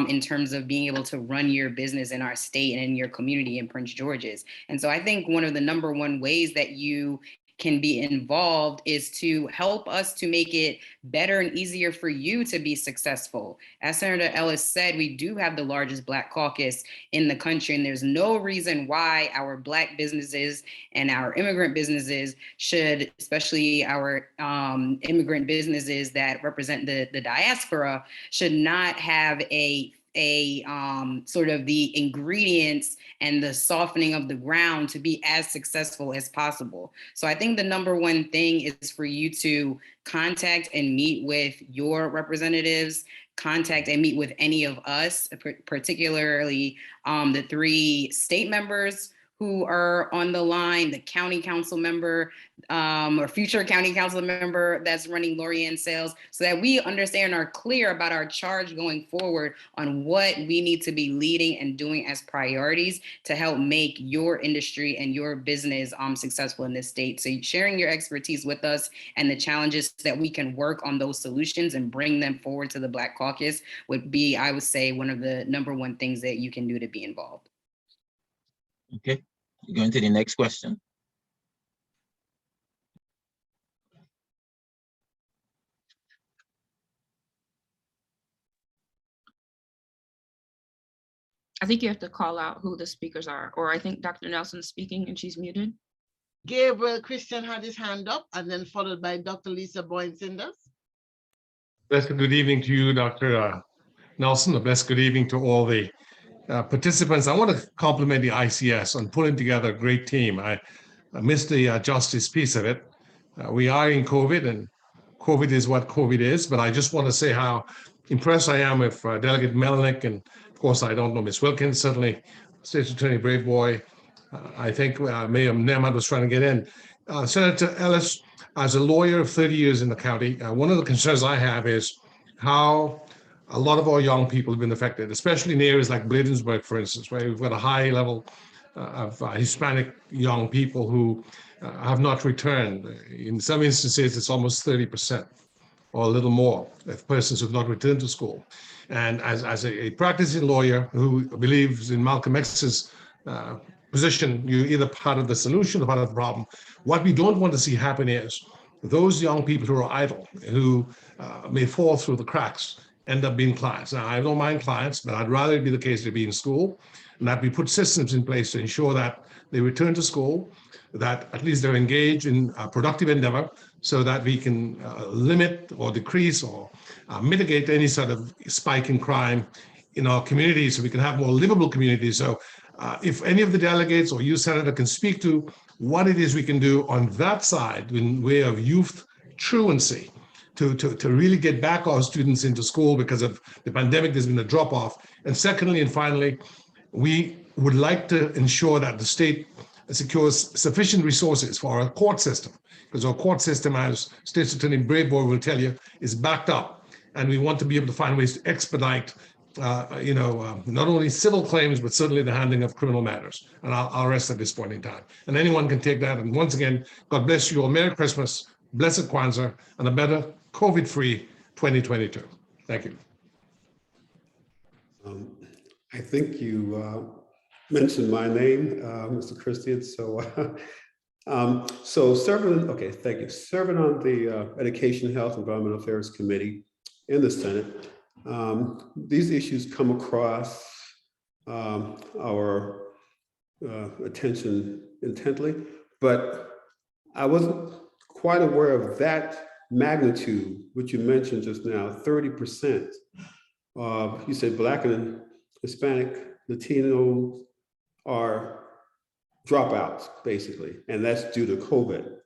in terms of being able to run your business in our state and in your community in Prince George's. And so I think one of the number one ways that you can be involved is to help us to make it better and easier for you to be successful. As Senator Ellis said, we do have the largest Black caucus in the country, and there's no reason why our Black businesses and our immigrant businesses should, especially our immigrant businesses that represent the diaspora, should not have a sort of the ingredients and the softening of the ground to be as successful as possible. So I think the number one thing is for you to contact and meet with your representatives, contact and meet with any of us, particularly the 3 state members who are on the line, the county council member or future county council member that's running Lorien Sales, so that we understand and are clear about our charge going forward on what we need to be leading and doing as priorities to help make your industry and your business successful in this state. So sharing your expertise with us and the challenges that we can work on those solutions and bring them forward to the Black Caucus would be, I would say, one of the number one things that you can do to be involved. Okay. Going to the next question. I think you have to call out who the speakers are, or I think Dr. Nelson's speaking and she's muted. Gabriel Christian had his hand up and then followed by Dr. Lisa Boyne-Sanders. Blessed good evening to you, Dr. Nelson. A blessed good evening to all the participants. I want to compliment the ICS on pulling together a great team. I missed the justice piece of it. We are in COVID, and COVID is what COVID is, but I just want to say how impressed I am with Delegate Melnick, and of course, I don't know Ms. Wilkins, certainly State Attorney Brave Boy. I think Mayor Nehmad was trying to get in. Senator Ellis, as a lawyer of 30 years in the county, one of the concerns I have is how a lot of our young people have been affected, especially in areas like Bladensburg, for instance, where we've got a high level of Hispanic young people who have not returned. In some instances, it's almost 30% or a little more of persons who have not returned to school. And as a practicing lawyer who believes in Malcolm X's position, you're either part of the solution or part of the problem. What we don't want to see happen is those young people who are idle, who may fall through the cracks, end up being clients. Now, I don't mind clients, but I'd rather it be the case to be in school, and that we put systems in place to ensure that they return to school, that at least they're engaged in a productive endeavor, so that we can limit or decrease or mitigate any sort of spike in crime in our communities, so we can have more livable communities. So if any of the delegates or you, Senator, can speak to what it is we can do on that side in way of youth truancy to really get back our students into school. Because of the pandemic, there's been a drop off. And secondly, and finally, we would like to ensure that the state secures sufficient resources for our court system, because our court system, as State Attorney Brayboy will tell you, is backed up. And we want to be able to find ways to expedite not only civil claims, but certainly the handling of criminal matters. And I'll rest at this point in time. And anyone can take that. And once again, God bless you all. Merry Christmas, blessed Kwanzaa, and a better COVID-free 2022. Thank you. I think you mentioned my name, Mr. Christian. So, thank you. Serving on the Education, Health, Environmental Affairs Committee in the Senate. These issues come across our attention intently, but I wasn't quite aware of that magnitude, which you mentioned just now, 30%. You said Black and Hispanic, Latino are dropouts, basically, and that's due to COVID.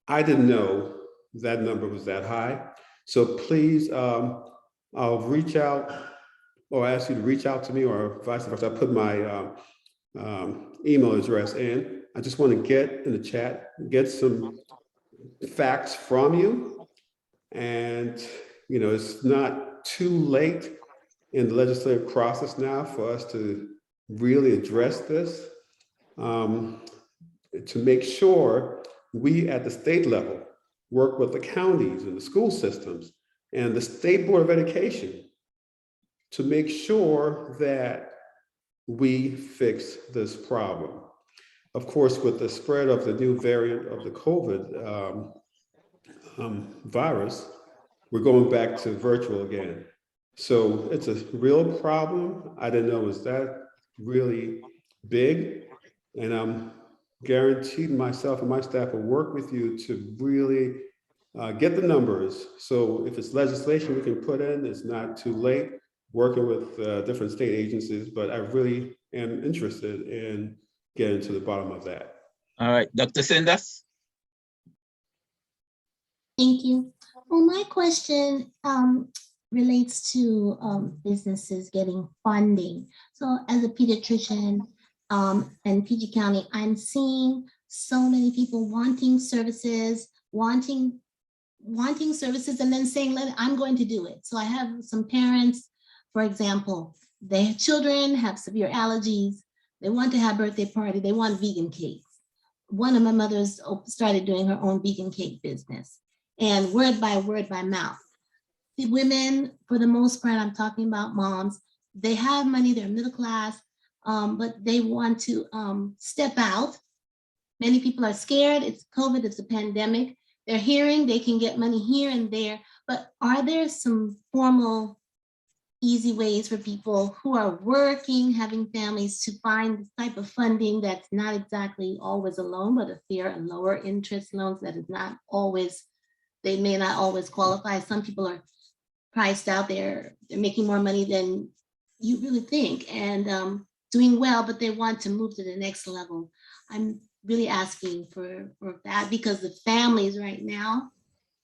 I didn't know that number was that high. So please, I'll reach out or ask you to reach out to me, or vice versa. I'll put my email address in. I just want to get in the chat, get some facts from you. And, it's not too late in the legislative process now for us to really address this, to make sure we at the state level work with the counties and the school systems and the State Board of Education to make sure that we fix this problem. Of course, with the spread of the new variant of the COVID virus, we're going back to virtual again. So it's a real problem. I didn't know it was that really big. And I'm guaranteed myself and my staff will work with you to really get the numbers. So if it's legislation we can put in, it's not too late, working with different state agencies, but I really am interested in getting to the bottom of that. All right, Dr. Sanders. Thank you. Well, my question relates to businesses getting funding. So as a pediatrician in PG County, I'm seeing so many people wanting services, wanting services, and then saying, I'm going to do it. So I have some parents, for example, their children have severe allergies. They want to have a birthday party. They want vegan cakes. One of my mothers started doing her own vegan cake business, and word by mouth. The women, for the most part, I'm talking about moms, they have money, they're middle class, but they want to step out. Many people are scared. It's COVID, it's a pandemic. They're hearing they can get money here and there, but are there some formal, easy ways for people who are working, having families, to find this type of funding that's not exactly always a loan, but a fair and lower interest loans that is not always, they may not always qualify. Some people are priced out there, they're making more money than you really think and doing well, but they want to move to the next level. I'm really asking for that because the families right now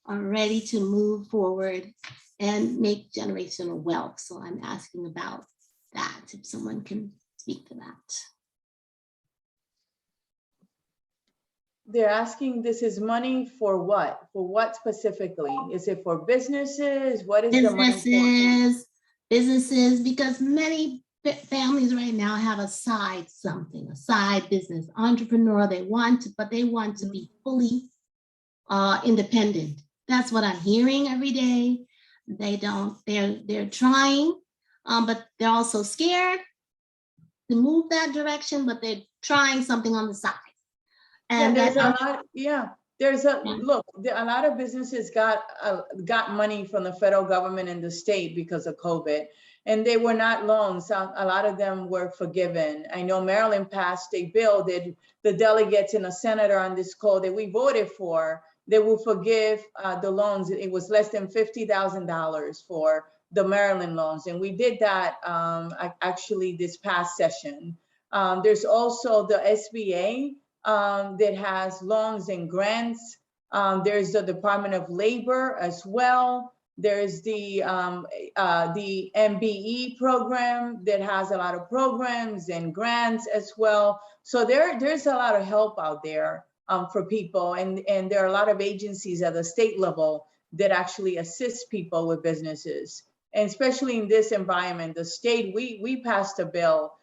are ready to move forward and make generational wealth. So I'm asking about that, if someone can speak to that. They're asking, this is money for what? For what specifically? Is it for businesses? What is the money for? Businesses, because many families right now have a side business, entrepreneur, they want to, but they want to be fully independent. That's what I'm hearing every day. They're trying, but they're also scared to move that direction, but they're trying something on the side. And there's a lot, There's a look. A lot of businesses got money from the federal government and the state because of COVID, and they were not loans. A lot of them were forgiven. I know Maryland passed a bill that the delegates and a senator on this call that we voted for, they will forgive the loans. It was less than $50,000 for the Maryland loans, and we did that actually this past session. There's also the SBA. That has loans and grants. There's the Department of Labor as well. There's the MBE program that has a lot of programs and grants as well. So there's a lot of help out there for people, and there are a lot of agencies at the state level that actually assist people with businesses. And especially in this environment, the state, we passed a bill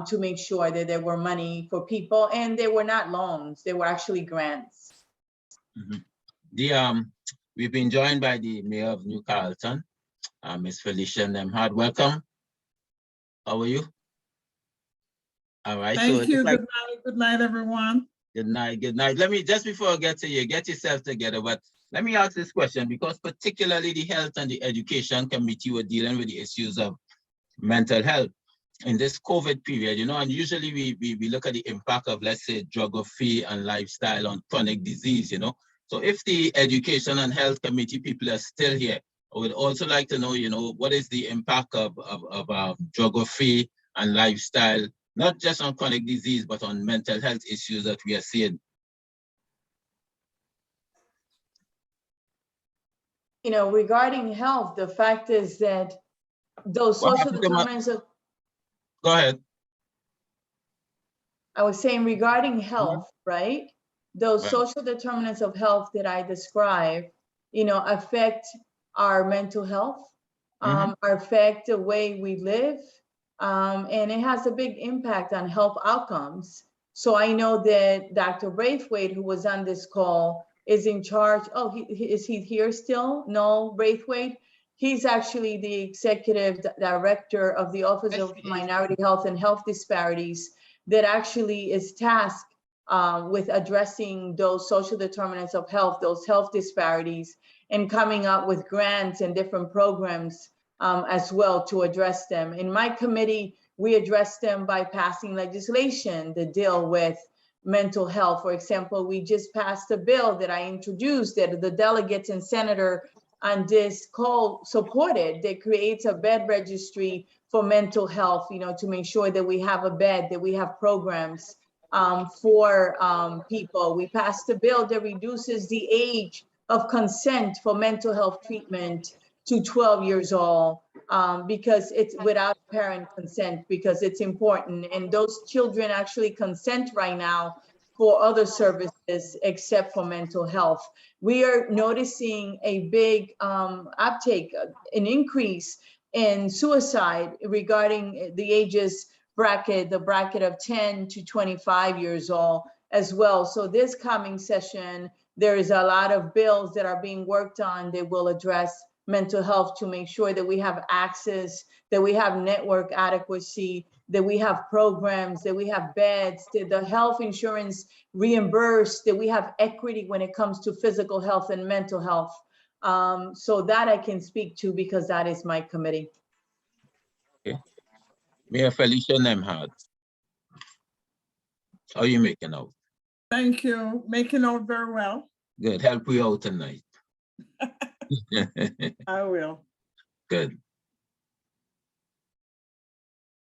to make sure that there were money for people, and they were not loans, they were actually grants. We've been joined by the Mayor of New Carlton, Ms. Felicia Nemhard. Welcome. How are you? All right. Thank you. Good night. Good night, everyone. Good night. Good night. Let me, just before I get to you, get yourself together, but let me ask this question, because particularly the Health and the Education Committee were dealing with the issues of mental health in this COVID period, you know, and usually we look at the impact of, let's say, geography and lifestyle on chronic disease, you know. So if the Education and Health Committee people are still here, I would also like to know, you know, what is the impact of geography and lifestyle, not just on chronic disease, but on mental health issues that we are seeing. You know, regarding health, the fact is that those social determinants of... Go ahead. I was saying regarding health, right? Those social determinants of health that I described, you know, affect our mental health, affect the way we live, and it has a big impact on health outcomes. So I know that Dr. Braithwaite, who was on this call, is in charge. Oh, is he here still? No, Braithwaite. He's actually the executive director of the Office of Minority Health and Health Disparities that actually is tasked with addressing those social determinants of health, those health disparities, and coming up with grants and different programs as well to address them. In my committee, we address them by passing legislation that deal with mental health. For example, we just passed a bill that I introduced that the delegates and senator on this call supported, that creates a bed registry for mental health, you know, to make sure that we have a bed, that we have programs for people. We passed a bill that reduces the age of consent for mental health treatment to 12 years old because it's without parent consent, because it's important. And those children actually consent right now for other services except for mental health. We are noticing a big uptake, an increase in suicide regarding the ages bracket, the bracket of 10 to 25 years old as well. So this coming session, there is a lot of bills that are being worked on that will address mental health to make sure that we have access, that we have network adequacy, that we have programs, that we have beds, that the health insurance reimbursed, that we have equity when it comes to physical health and mental health. So that I can speak to because that is my committee. Okay. Mayor Felicia Nemhard, how are you making out? Thank you. Making out very well. Good. Help you out tonight. I will. Good.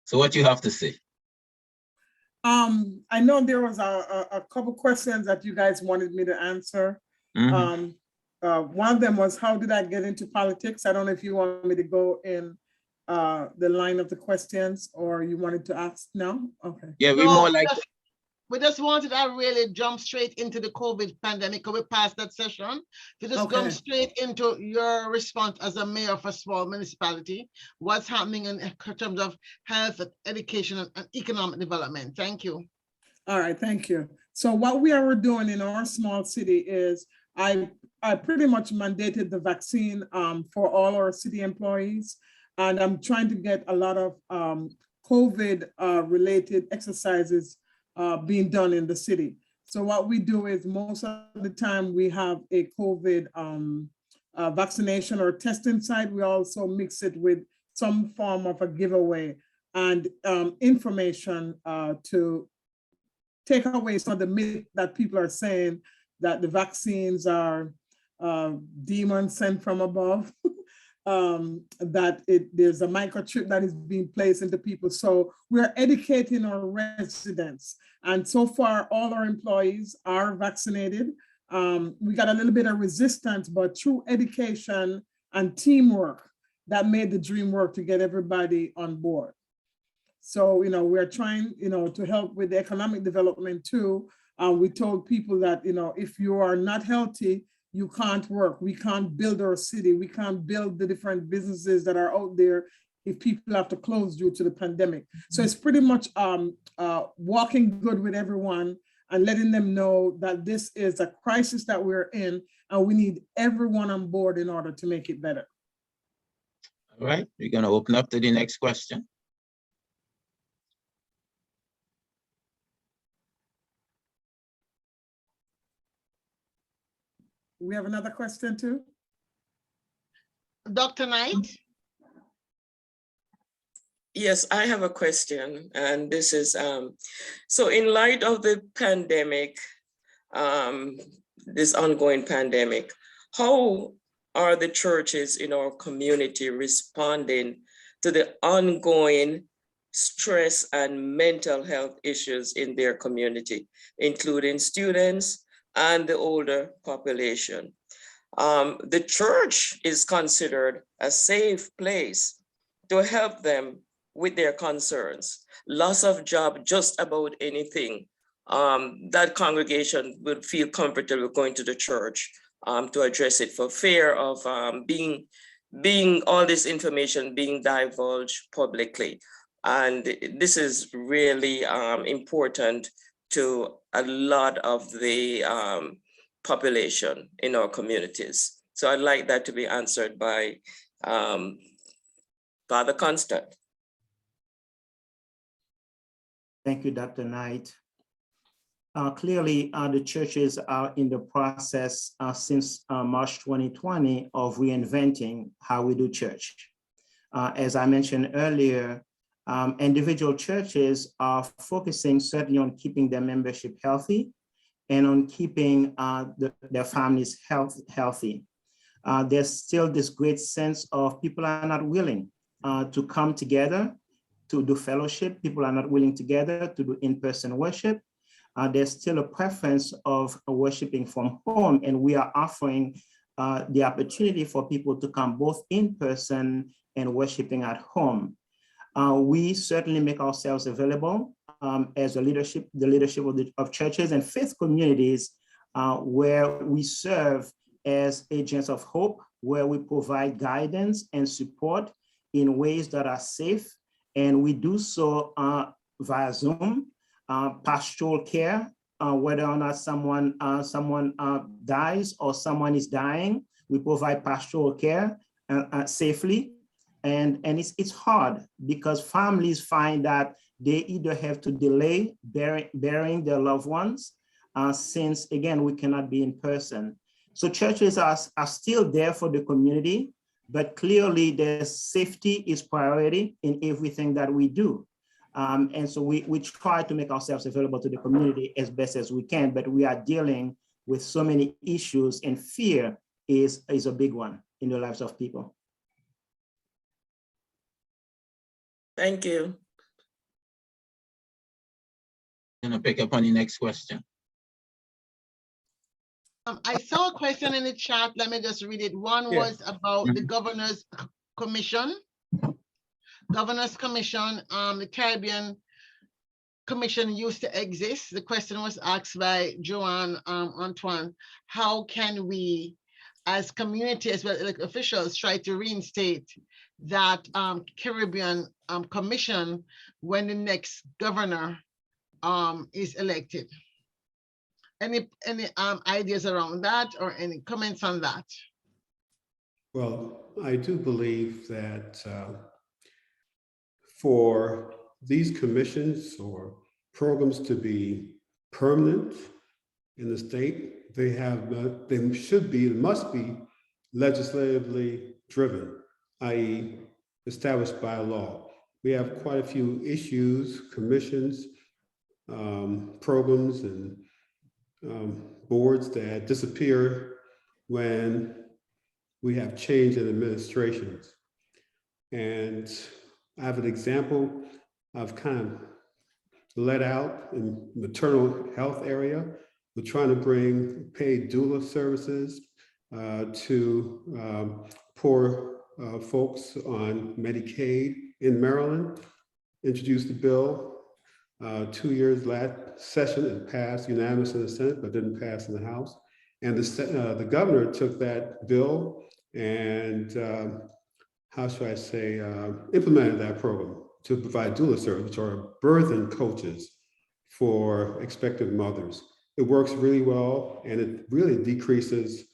So what you have to say? I know there was a couple questions that you guys wanted me to answer. One of them was, how did I get into politics? I don't know if you want me to go in the line of the questions or you wanted to ask now? Okay. Yeah, we more like... We just wanted to really jump straight into the COVID pandemic. Can we pass that session? To just jump straight into your response as a mayor of a small municipality. What's happening in terms of health, education, and economic development? Thank you. All right, thank you. So what we are doing in our small city is I pretty much mandated the vaccine for all our city employees. And I'm trying to get a lot of COVID related exercises being done in the city. So what we do is most of the time we have a COVID vaccination or testing site. We also mix it with some form of a giveaway and information to take away some of the myth that people are saying that the vaccines are demons sent from above, that there's a microchip that is being placed into people. So we're educating our residents. And so far, all our employees are vaccinated. We got a little bit of resistance, but through education and teamwork, that made the dream work to get everybody on board. So, we're trying, to help with the economic development too. We told people that, if you are not healthy, you can't work. We can't build our city. We can't build the different businesses that are out there if people have to close due to the pandemic. So it's pretty much walking good with everyone and letting them know that this is a crisis that we're in and we need everyone on board in order to make it better. All right, we're going to open up to the next question. We have another question too. Dr. Knight? Yes, I have a question, and this is, so in light of the pandemic, this ongoing pandemic, how are the churches in our community responding to the ongoing stress and mental health issues in their community, including students and the older population? The church is considered a safe place to help them with their concerns, loss of job, just about anything. That congregation would feel comfortable going to the church to address it, for fear of being all this information being divulged publicly. And this is really important to a lot of the population in our communities. So I'd like that to be answered by Father Constant. Thank you, Dr. Knight. Clearly, the churches are in the process since March 2020 of reinventing how we do church. As I mentioned earlier, individual churches are focusing certainly on keeping their membership healthy and on keeping their families healthy. There's still this great sense of people are not willing to come together to do fellowship. People are not willing together to do in-person worship. There's still a preference of worshiping from home, and we are offering the opportunity for people to come both in person and worshiping at home. We certainly make ourselves available as the leadership of churches and faith communities, where we serve as agents of hope, where we provide guidance and support in ways that are safe. And we do so via Zoom, pastoral care, whether or not someone dies or someone is dying, we provide pastoral care safely. And it's hard because families find that they either have to delay burying their loved ones, since again, we cannot be in person. So churches are still there for the community, but clearly their safety is priority in everything that we do. And so we try to make ourselves available to the community as best as we can, but we are dealing with so many issues, and fear is a big one in the lives of people. Thank you. I'm gonna pick up on the next question. I saw a question in the chat. Let me just read it. One was about the Governor's Commission. Governor's Commission, the Caribbean Commission used to exist. The question was asked by Joanne Antoine. How can we, as community, as well as like officials, try to reinstate that Caribbean Commission when the next governor is elected? Any ideas around that, or any comments on that? Well, I do believe that for these commissions or programs to be permanent in the state. They should be, must be legislatively driven, i.e. established by law. We have quite a few issues, commissions, programs, and boards that disappear when we have change in administrations. And I have an example I've kind of let out in maternal health area. We're trying to bring paid doula services to poor folks on Medicaid in Maryland. Introduced the bill 2 years last session. It passed unanimous in the Senate, but didn't pass in the House. And the governor took that bill and how should I say, implemented that program to provide doula service, which are birthing coaches for expectant mothers. It works really well, and it really decreases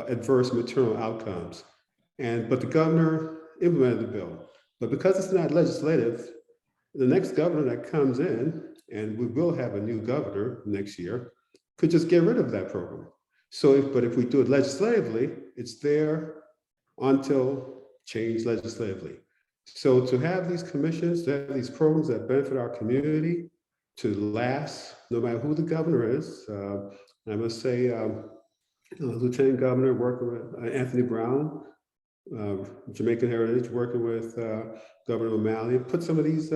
adverse maternal outcomes. But the governor implemented the bill. But because it's not legislative, the next governor that comes in, and we will have a new governor next year, could just get rid of that program. But if we do it legislatively, it's there until changed legislatively. So to have these commissions, to have these programs that benefit our community to last, no matter who the governor is, I must say, Lieutenant Governor working with Anthony Brown, Jamaican Heritage, working with Governor O'Malley, put some of these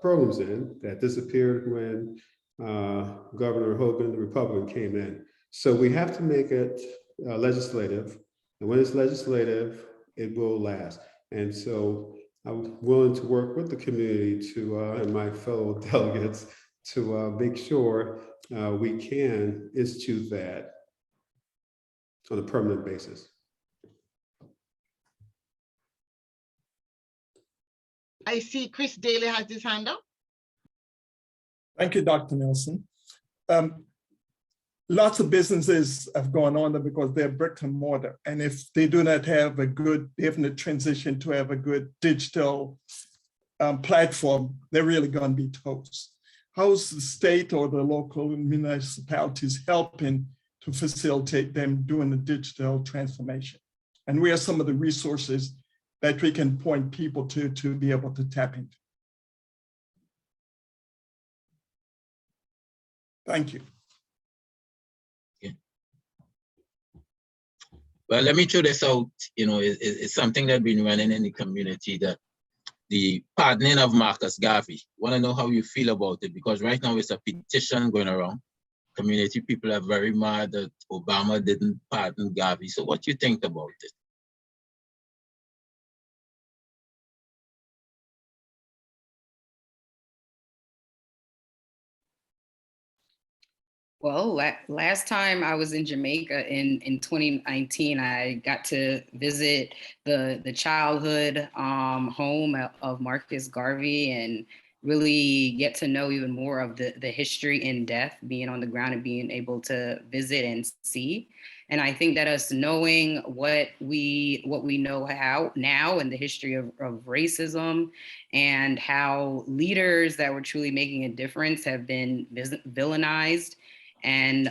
programs in that disappeared when Governor Hogan, the Republican, came in. So we have to make it legislative, and when it's legislative, it will last. And so I'm willing to work with the community and my fellow delegates to make sure we can institute that on a permanent basis. I see Chris Daly has his hand up. Thank you, Dr. Nelson. Lots of businesses have gone under because they're brick and mortar. And if they do not have a good definite transition to have a good digital platform, they're really going to be toast. How's the state or the local municipalities helping to facilitate them doing the digital transformation? And where are some of the resources that we can point people to be able to tap into? Thank you. Well, let me throw this out. It's something that's been running in the community, that the pardoning of Marcus Garvey. Want to know how you feel about it, because right now it's a petition going around. Community people are very mad that Obama didn't pardon Garvey. So what do you think about it? Well, last time I was in Jamaica in 2019, I got to visit the childhood home of Marcus Garvey and really get to know even more of the history in depth, being on the ground and being able to visit and see. And I think that us knowing what we know how now in the history of racism and how leaders that were truly making a difference have been villainized and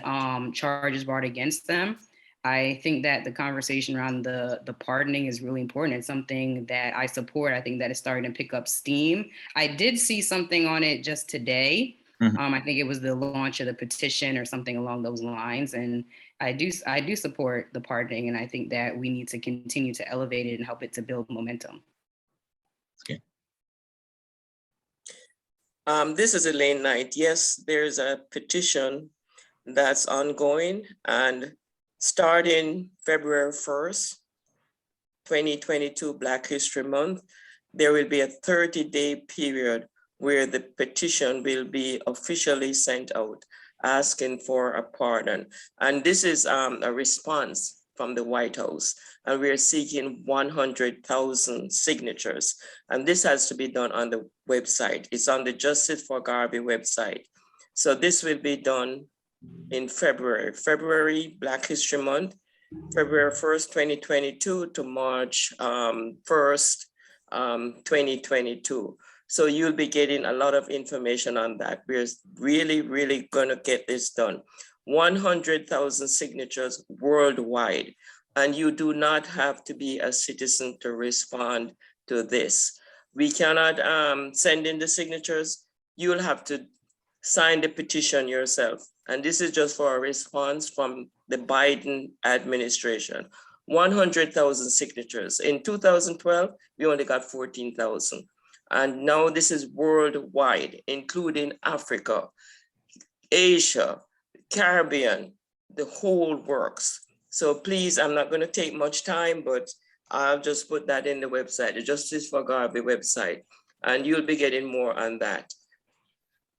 charges brought against them. I think that the conversation around the pardoning is really important. It's something that I support. I think that it's starting to pick up steam. I did see something on it just today. I think it was the launch of the petition or something along those lines. And I do support the pardoning, and I think that we need to continue to elevate it and help it to build momentum. Okay. This is Elaine Knight. Yes, there's a petition that's ongoing, and starting February 1st, 2022, Black History Month, there will be a 30-day period where the petition will be officially sent out asking for a pardon. And this is a response from the White House, and we are seeking 100,000 signatures. And this has to be done on the website. It's on the Justice for Garvey website. So this will be done in February, Black History Month, February 1st, 2022 to March 1st, 2022. So you'll be getting a lot of information on that. We're really, really gonna get this done. 100,000 signatures worldwide. And you do not have to be a citizen to respond to this. We cannot send in the signatures. You'll have to sign the petition yourself. And this is just for a response from the Biden administration. 100,000 signatures. In 2012, we only got 14,000. And now this is worldwide, including Africa, Asia, Caribbean, the whole works. So please, I'm not going to take much time, but I'll just put that in the website, the Justice for Garvey website, and you'll be getting more on that.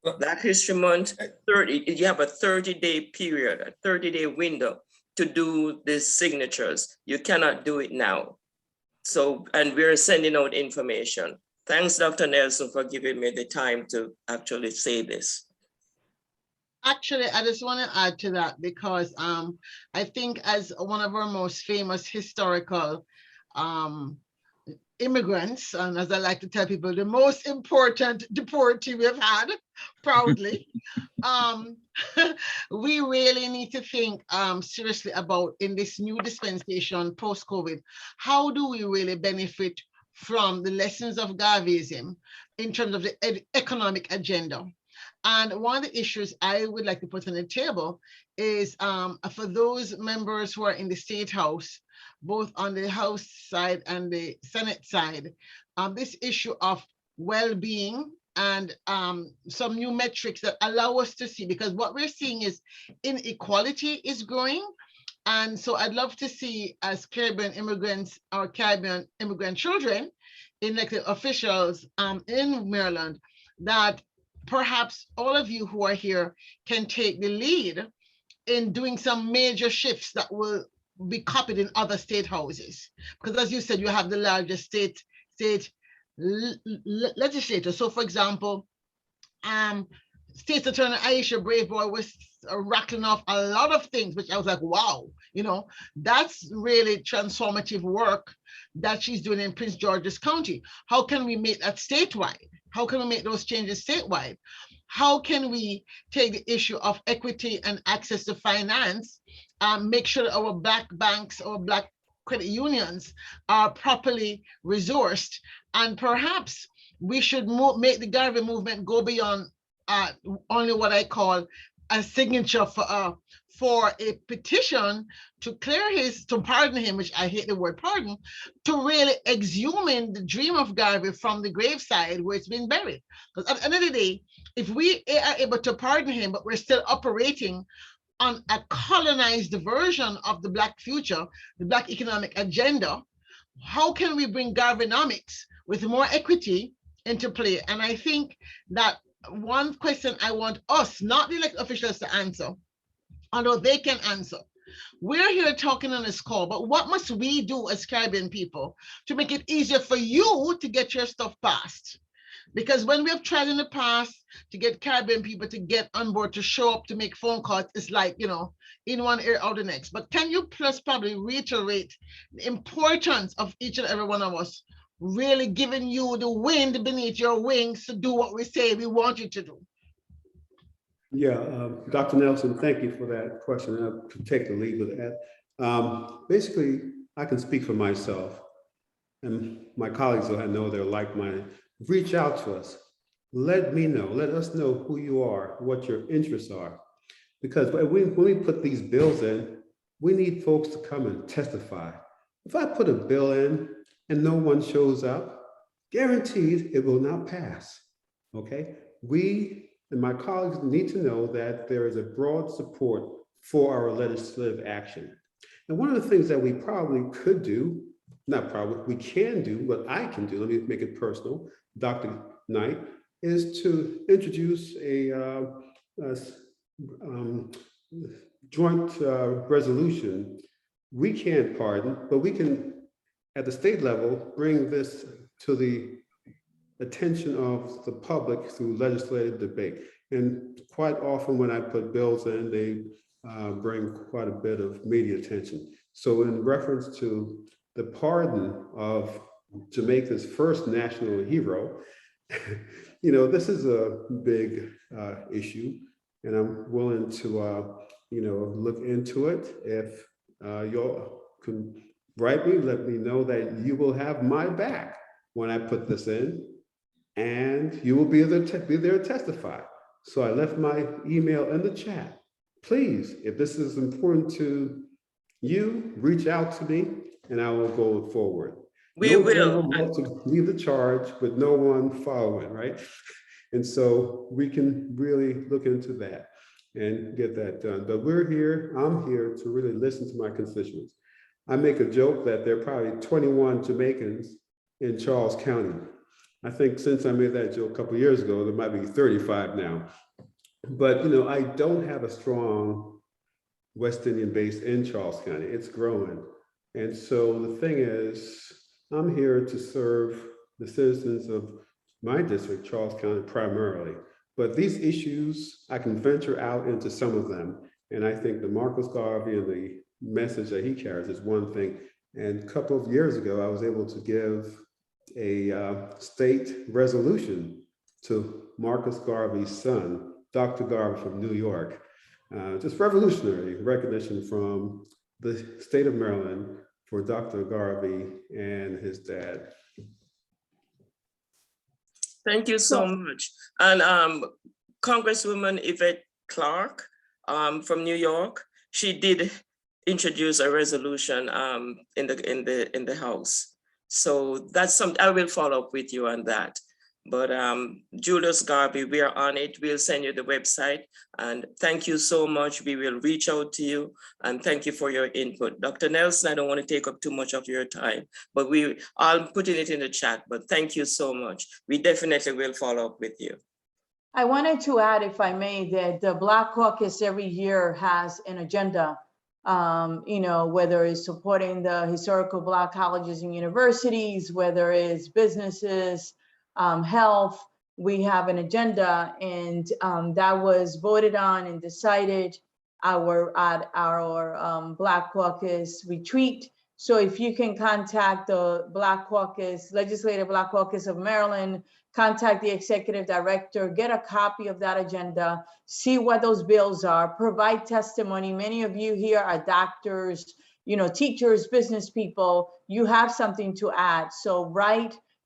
Black History Month, you have a 30-day period, a 30-day window to do the signatures. You cannot do it now. So, and we're sending out information. Thanks, Dr. Nelson, for giving me the time to actually say this. Actually, I just want to add to that because I think as one of our most famous historical immigrants, and as I like to tell people, the most important deportee we've had, proudly, we really need to think seriously about, in this new dispensation post-COVID, how do we really benefit from the lessons of Garveyism in terms of the economic agenda? And one of the issues I would like to put on the table is for those members who are in the State House, both on the House side and the Senate side, this issue of well-being and some new metrics that allow us to see, because what we're seeing is inequality is growing. And so I'd love to see, as Caribbean immigrants or Caribbean immigrant children, elected officials in Maryland, that perhaps all of you who are here can take the lead in doing some major shifts that will be copied in other state houses. Because as you said, you have the largest state legislature. So for example, State Attorney Aisha Braveboy was rattling off a lot of things, which I was like, wow, you know, that's really transformative work that she's doing in Prince George's County. How can we make that statewide? How can we make those changes statewide? How can we take the issue of equity and access to finance, make sure that our Black banks or Black credit unions are properly resourced? And perhaps we should make the Garvey movement go beyond only what I call a signature for a petition to pardon him, which I hate the word pardon, to really exhuming the dream of Garvey from the graveside where it's been buried. Because at the end of the day, if we are able to pardon him, but we're still operating on a colonized version of the Black future, the Black economic agenda, how can we bring Garvenomics with more equity into play? And I think that one question I want us, not the elected officials, to answer, although they can answer. We're here talking on this call, but what must we do as Caribbean people to make it easier for you to get your stuff passed? Because when we have tried in the past to get Caribbean people to get on board, to show up, to make phone calls, it's like, you know, in one ear, out the next. But can you plus probably reiterate the importance of each and every one of us really giving you the wind beneath your wings to do what we say we want you to do? Yeah, Dr. Nelson, thank you for that question. I'll take the lead with that. Basically, I can speak for myself, and my colleagues will know they're like-minded. Reach out to us. Let me know. Let us know who you are, what your interests are. Because when we put these bills in, we need folks to come and testify. If I put a bill in and no one shows up, guaranteed it will not pass, okay? We and my colleagues need to know that there is a broad support for our legislative action. And one of the things that we probably could do, not probably, we can do, what I can do, let me make it personal, Dr. Knight, is to introduce a joint resolution. We can't pardon, but we can, at the state level, bring this to the attention of the public through legislative debate. And quite often when I put bills in, they bring quite a bit of media attention. So in reference to the pardon of Jamaica's first national hero, you know, this is a big issue, and I'm willing to look into it. If y'all can write me, let me know that you will have my back when I put this in, and you will be there to testify. So I left my email in the chat. Please, if this is important to you, reach out to me and I will go forward. We will. Want to lead the charge with no one following, right? And so we can really look into that and get that done. But I'm here to really listen to my constituents. I make a joke that there are probably 21 Jamaicans in Charles County. I think since I made that joke a couple of years ago, there might be 35 now. But I don't have a strong West Indian base in Charles County. It's growing. And so the thing is, I'm here to serve the citizens of my district, Charles County, primarily. But these issues, I can venture out into some of them. And I think the Marcus Garvey and the message that he carries is one thing. And a couple of years ago, I was able to give a state resolution to Marcus Garvey's son, Dr. Garvey from New York. Just revolutionary recognition from the state of Maryland for Dr. Garvey and his dad. Thank you so much. And Congresswoman Yvette Clarke from New York, she did introduce a resolution in the House. So that's something I will follow up with you on that. But Julius Garvey, we are on it. We'll send you the website. And thank you so much. We will reach out to you. And thank you for your input. Dr. Nelson, I don't want to take up too much of your time, but I'll put it in the chat. But thank you so much. We definitely will follow up with you. I wanted to add, if I may, that the Black Caucus every year has an agenda, whether it's supporting the historical Black colleges and universities, whether it's businesses, health. We have an agenda, and that was voted on and decided at our Black Caucus retreat. So if you can contact the Black Caucus, Legislative Black Caucus of Maryland, contact the executive director, get a copy of that agenda, see what those bills are, provide testimony. Many of you here are doctors, teachers, business people. You have something to add. So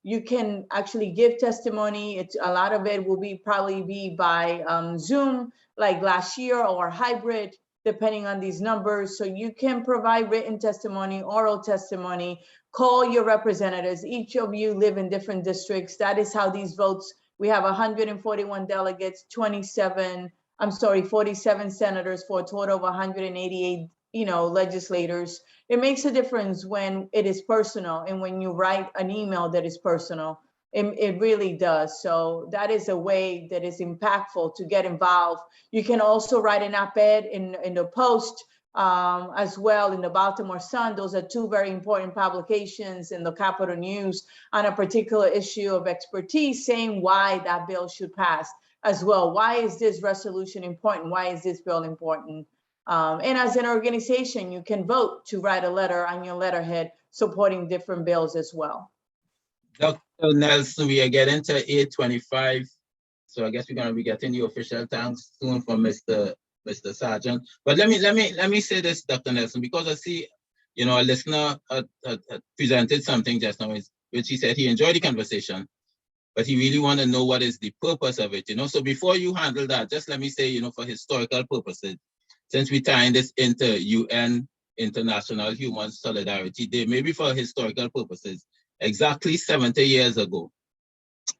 you can actually give testimony. A lot of it will probably be by Zoom, like last year, or hybrid, depending on these numbers. So you can provide written testimony, oral testimony, call your representatives. Each of you live in different districts. That is how these votes, we have 141 delegates, 47 senators for a total of 188 legislators. It makes a difference when it is personal and when you write an email that is personal. It really does. So that is a way that is impactful to get involved. You can also write an op-ed in the Post as well, in the Baltimore Sun. Those are two very important publications in the Capitol News on a particular issue of expertise, saying why that bill should pass as well. Why is this resolution important? Why is this bill important? And as an organization, you can vote to write a letter on your letterhead supporting different bills as well. Dr. Nelson, we are getting to 8:25, so I guess we're going to be getting the official thanks soon from Mr. Sargent. But let me say this, Dr. Nelson, because I see, a listener presented something just now, which he said he enjoyed the conversation, but he really want to know what is the purpose of it. So before you handle that, just let me say, for historical purposes, since we're tying this into UN International Human Solidarity Day, maybe for historical purposes, exactly 70 years ago,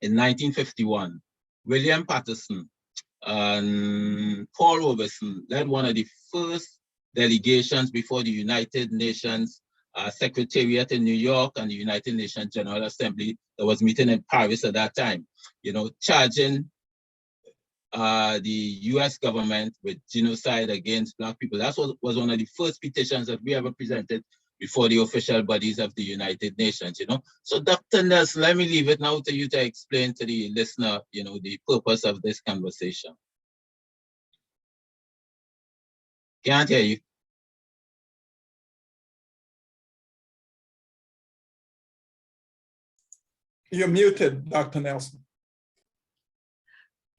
in 1951, William Patterson and Paul Robeson led one of the first delegations before the United Nations Secretariat in New York and the United Nations General Assembly that was meeting in Paris at that time, charging the US government with genocide against Black people. That was one of the first petitions that we ever presented before the official bodies of the United Nations, So Dr. Nelson, let me leave it now to you to explain to the listener, the purpose of this conversation. Can't hear you. You're muted, Dr. Nelson.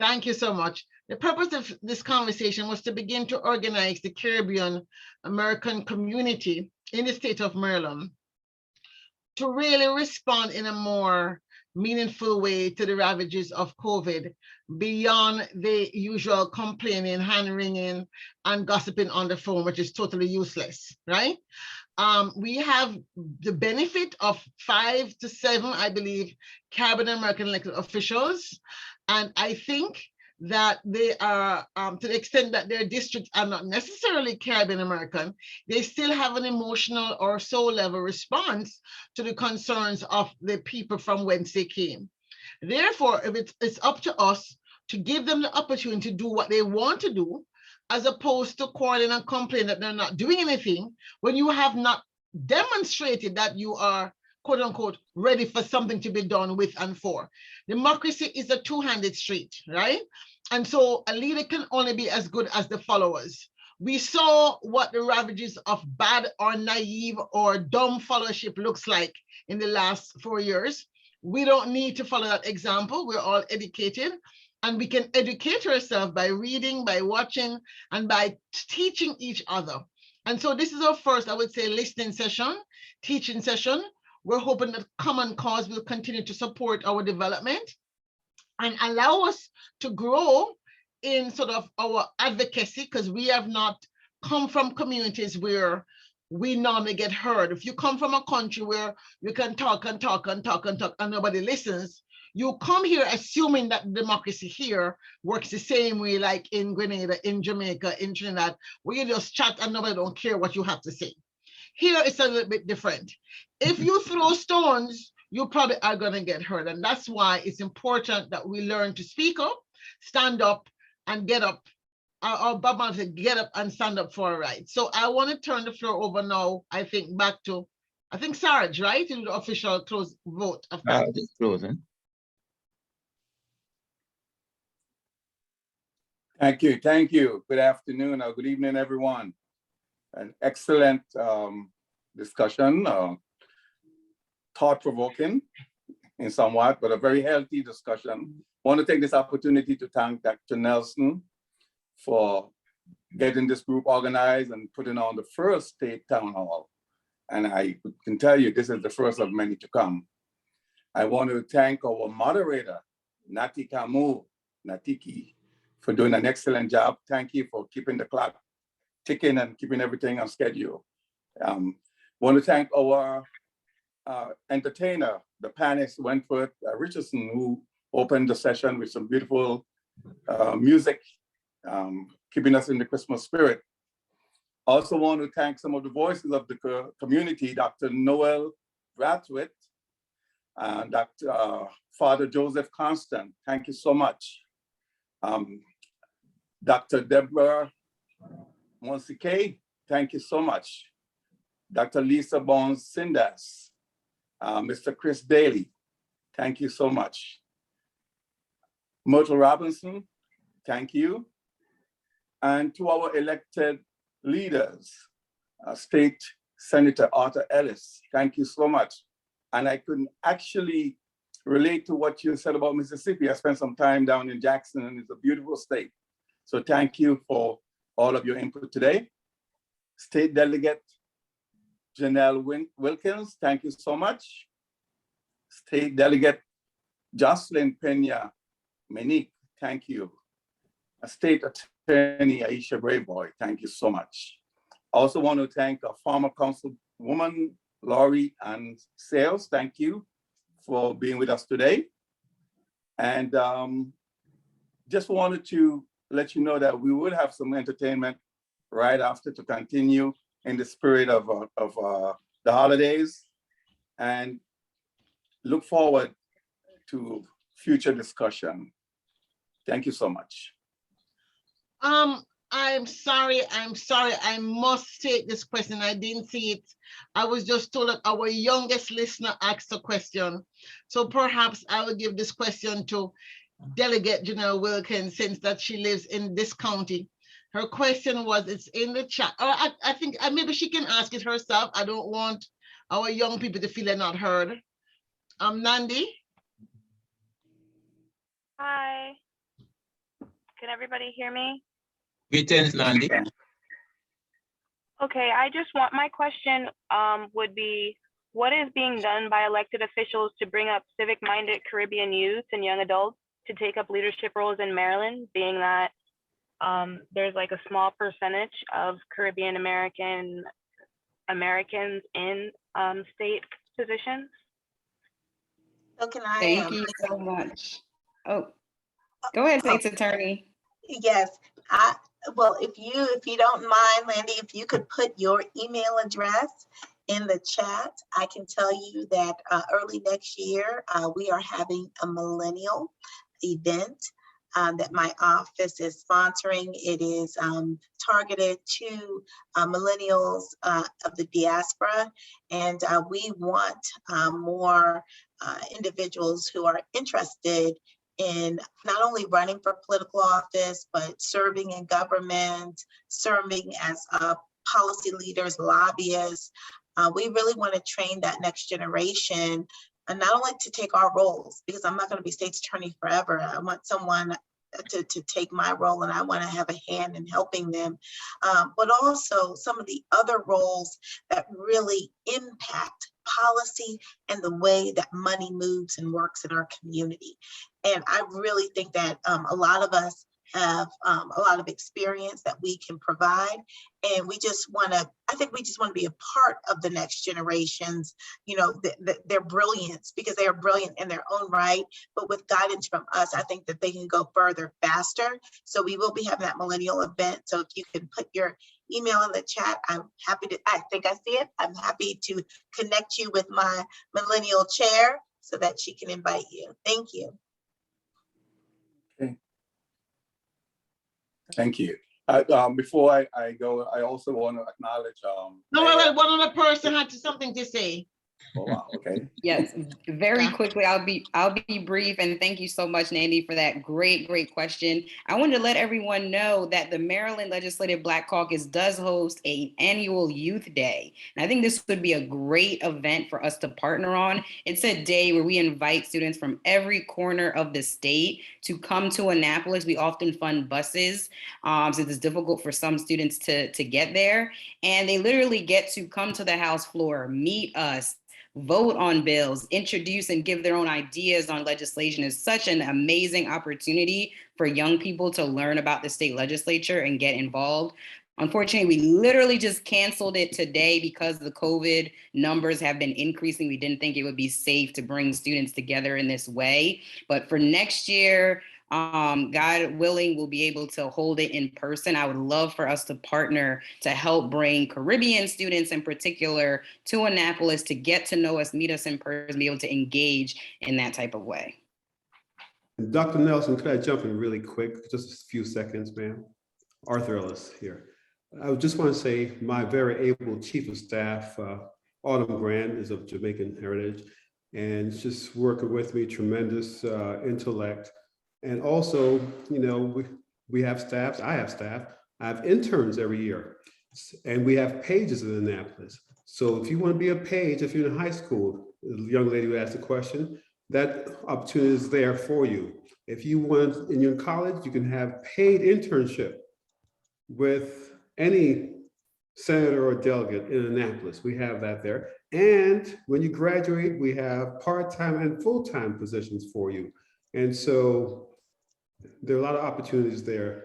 Thank you so much. The purpose of this conversation was to begin to organize the Caribbean American community in the state of Maryland to really respond in a more meaningful way to the ravages of COVID beyond the usual complaining, hand-wringing, and gossiping on the phone, which is totally useless, right? We have the benefit of 5 to 7, I believe, Caribbean American elected officials. And I think that they are, to the extent that their districts are not necessarily Caribbean American, they still have an emotional or soul level response to the concerns of the people from whence they came. Therefore, if it's up to us to give them the opportunity to do what they want to do, as opposed to quarreling and complaining that they're not doing anything, when you have not demonstrated that you are, quote unquote, ready for something to be done with and for. Democracy is a two-handed street, right? And so a leader can only be as good as the followers. We saw what the ravages of bad or naive or dumb followership looks like in the last 4 years. We don't need to follow that example. We're all educated. And we can educate ourselves by reading, by watching, and by teaching each other. And so this is our first, I would say, listening session, teaching session. We're hoping that Common Cause will continue to support our development and allow us to grow in sort of our advocacy, because we have not come from communities where we normally get heard. If you come from a country where you can talk and talk and talk and talk and nobody listens, you come here assuming that democracy here works the same way like in Grenada, in Jamaica, in Trinidad, where you just chat and nobody don't care what you have to say. Here it's a little bit different. If you throw stones, you probably are gonna get hurt. And that's why it's important that we learn to speak up, stand up, and get up. Or Bob Marley said, get up and stand up for a right. So I want to turn the floor over now, I think, back to, I think Sarge, right? In the official close vote of that. Just closing. Thank you. Thank you. Good afternoon or good evening, everyone. An excellent discussion, thought-provoking in somewhat, but a very healthy discussion. I want to take this opportunity to thank Dr. Nelson for getting this group organized and putting on the first state town hall. And I can tell you, this is the first of many to come. I want to thank our moderator, Natiki, for doing an excellent job. Thank you for keeping the clock ticking and keeping everything on schedule. Want to thank our entertainer, the panelist Wentworth Richardson, who opened the session with some beautiful music, keeping us in the Christmas spirit. Also want to thank some of the voices of the community, Dr. Noel Brathwaite and Dr. Father Joseph Constant. Thank you so much. Dr. Deborah Monsike, thank you so much. Dr. Lisa Bones-Sindas, Mr. Chris Daly, thank you so much. Myrtle Robinson, thank you. And to our elected leaders, State Senator Arthur Ellis, thank you so much. And I couldn't actually relate to what you said about Mississippi. I spent some time down in Jackson and it's a beautiful state. So thank you for all of your input today. State Delegate Janelle Wilkins, thank you so much. State Delegate Jocelyn Pena Menique, thank you. State Attorney Aisha Brayboy, thank you so much. I also want to thank our former Councilwoman Laurie Ann Sales, thank you for being with us today. And just wanted to let you know that we will have some entertainment right after to continue in the spirit of the holidays, and look forward to future discussion. Thank you so much. I'm sorry, I must take this question. I didn't see it. I was just told that our youngest listener asked a question. So perhaps I will give this question to Delegate Janelle Wilkins, since that she lives in this county. Her question was, it's in the chat. I think maybe she can ask it herself. I don't want our young people to feel they're not heard. Nandi? Hi. Can everybody hear me? Greetings, Nandi. Okay, my question would be, what is being done by elected officials to bring up civic-minded Caribbean youth and young adults to take up leadership roles in Maryland, being that there's like a small percentage of Caribbean Americans in state positions? So can I? Thank you so much. Oh, go ahead, State's Attorney. Yes, well, if you don't mind, Landy, if you could put your email address in the chat, I can tell you that early next year, we are having a millennial event that my office is sponsoring. It is targeted to millennials of the diaspora, and we want more individuals who are interested in not only running for political office, but serving in government, serving as policy leaders, lobbyists. We really want to train that next generation, and not only to take our roles, because I'm not going to be state's attorney forever. I want someone to take my role, and I want to have a hand in helping them, but also some of the other roles that really impact policy and the way that money moves and works in our community. And I really think that a lot of us have a lot of experience that we can provide, and we just want to, I think we just want to be a part of the next generations, you know, their brilliance, because they are brilliant in their own right, but with guidance from us, I think that they can go further faster. So we will be having that millennial event. So if you can put your email in the chat, I'm happy to, I think I see it. I'm happy to connect you with my millennial chair so that she can invite you. Thank you. Okay. Thank you. Before I go, I also want to acknowledge. No, wait, one other person had something to say. Oh, wow, okay. Yes, very quickly, I'll be brief, and thank you so much, Nandy, for that great question. I wanted to let everyone know that the Maryland Legislative Black Caucus does host an annual Youth Day, and I think this would be a great event for us to partner on. It's a day where we invite students from every corner of the state to come to Annapolis. We often fund buses, so it's difficult for some students to get there, and they literally get to come to the House floor, meet us, vote on bills, introduce and give their own ideas on legislation. Is such an amazing opportunity for young people to learn about the state legislature and get involved. Unfortunately, we literally just canceled it today because the COVID numbers have been increasing. We didn't think it would be safe to bring students together in this way. But for next year, God willing, we'll be able to hold it in person. I would love for us to partner to help bring Caribbean students in particular to Annapolis to get to know us, meet us in person, be able to engage in that type of way. Dr. Nelson, could I jump in really quick, just a few seconds, ma'am? Arthur Ellis here. I just want to say my very able chief of staff, Autumn Grant, is of Jamaican heritage, and just working with me, tremendous intellect. And also, you know, we have staffs, I have staff, I have interns every year, and we have pages in Annapolis. So if you want to be a page, if you're in high school, the young lady who asked the question, that opportunity is there for you. If you want, in your college, you can have paid internship with any senator or delegate in Annapolis. We have that there. And when you graduate, we have part-time and full-time positions for you. And so there are a lot of opportunities there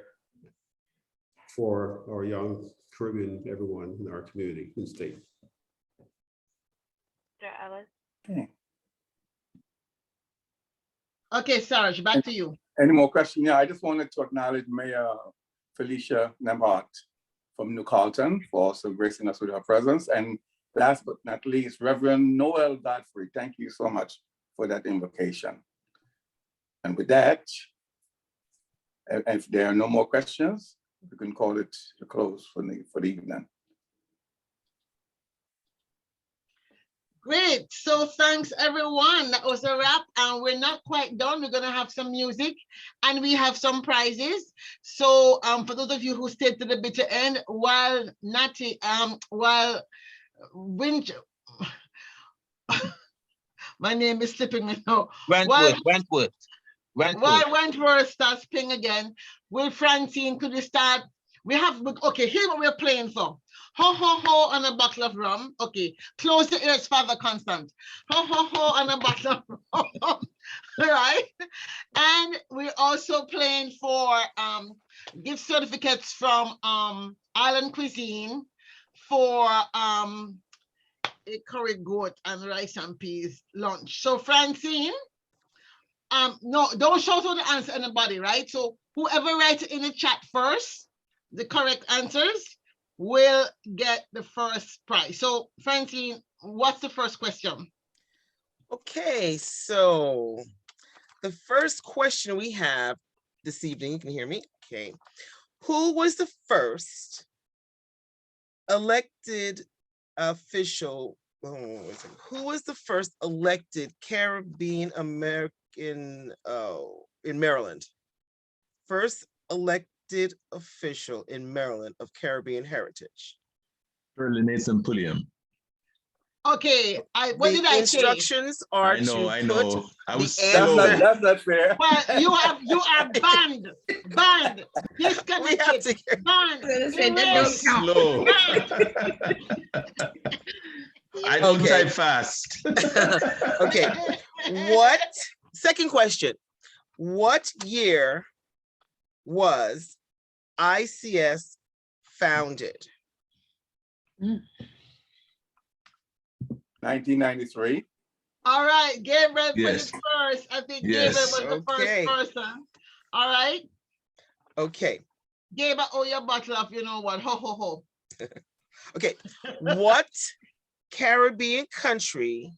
for our young Caribbean, everyone in our community and state. Okay. Okay, Sarge, back to you. Any more questions? Yeah, I just wanted to acknowledge Mayor Felicia Nemhart from New Carlton for also gracing us with her presence. And last but not least, Reverend Noel Godfrey. Thank you so much for that invocation. And with that, if there are no more questions, we can call it a close for the evening. Great. So thanks, everyone. That was a wrap, and we're not quite done. We're going to have some music, and we have some prizes. So for those of you who stayed to the bitter end, while Winch, my name is slipping me now. Wentworth. While Wentworth starts playing again, will Francine, could you start? We have, okay, here's what we're playing for. Ho, ho, ho, on a bottle of rum. Okay, close the ears, Father Constant. Ho, ho, ho, on a bottle of rum. Right? And we're also playing for gift certificates from Island Cuisine for a curry goat and rice and peas lunch. So Francine, no, don't shout out the answer anybody, right? So whoever writes in the chat first, the correct answers will get the first prize. So Francine, what's the first question? Okay, so the first question we have this evening, you can hear me? Okay. Who was the first elected official? Who was the first elected Caribbean American in Maryland? First elected official in Maryland of Caribbean heritage. Shirley Nathan Pulliam. Okay, what did I say? Instructions are I know. I was slow. That's not fair. Well, you are banned, disconnected, banned. Slow. I don't type fast. Okay. Second question. What year was ICS founded? 1993. All right, Gabriel Yes. put it first. I think Yes. Gabriel was the first person. All right. Okay. Gabriel, oh, your bottle of, you know what? Ho, ho, ho. Okay. What Caribbean country,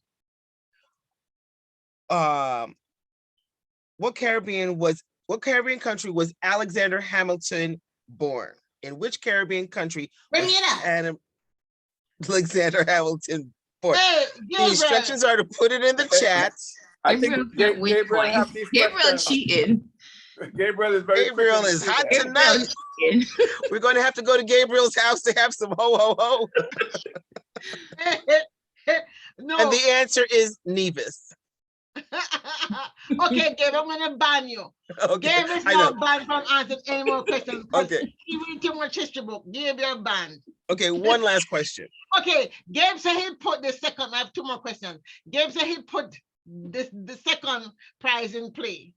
what Caribbean country was Alexander Hamilton born? In which Caribbean country Bring was it up. Alexander Hamilton born? Hey, The instructions are to put it in the chat. I think Gabriel have these questions. cheating. Gabriel is very Gabriel quick to is see hot that. tonight. We're going to have to go to Gabriel's house to have some ho ho ho. No. And the answer is Nevis. Okay, Gabriel, I'm gonna ban you. Okay, Gabriel's I know. not banned from answering any more questions. Okay. He read too much history book. Gabriel banned. Okay, one last question. Okay, Gabe said he'd put the second. I have two more questions. Gabe said he'd put the second prize in play.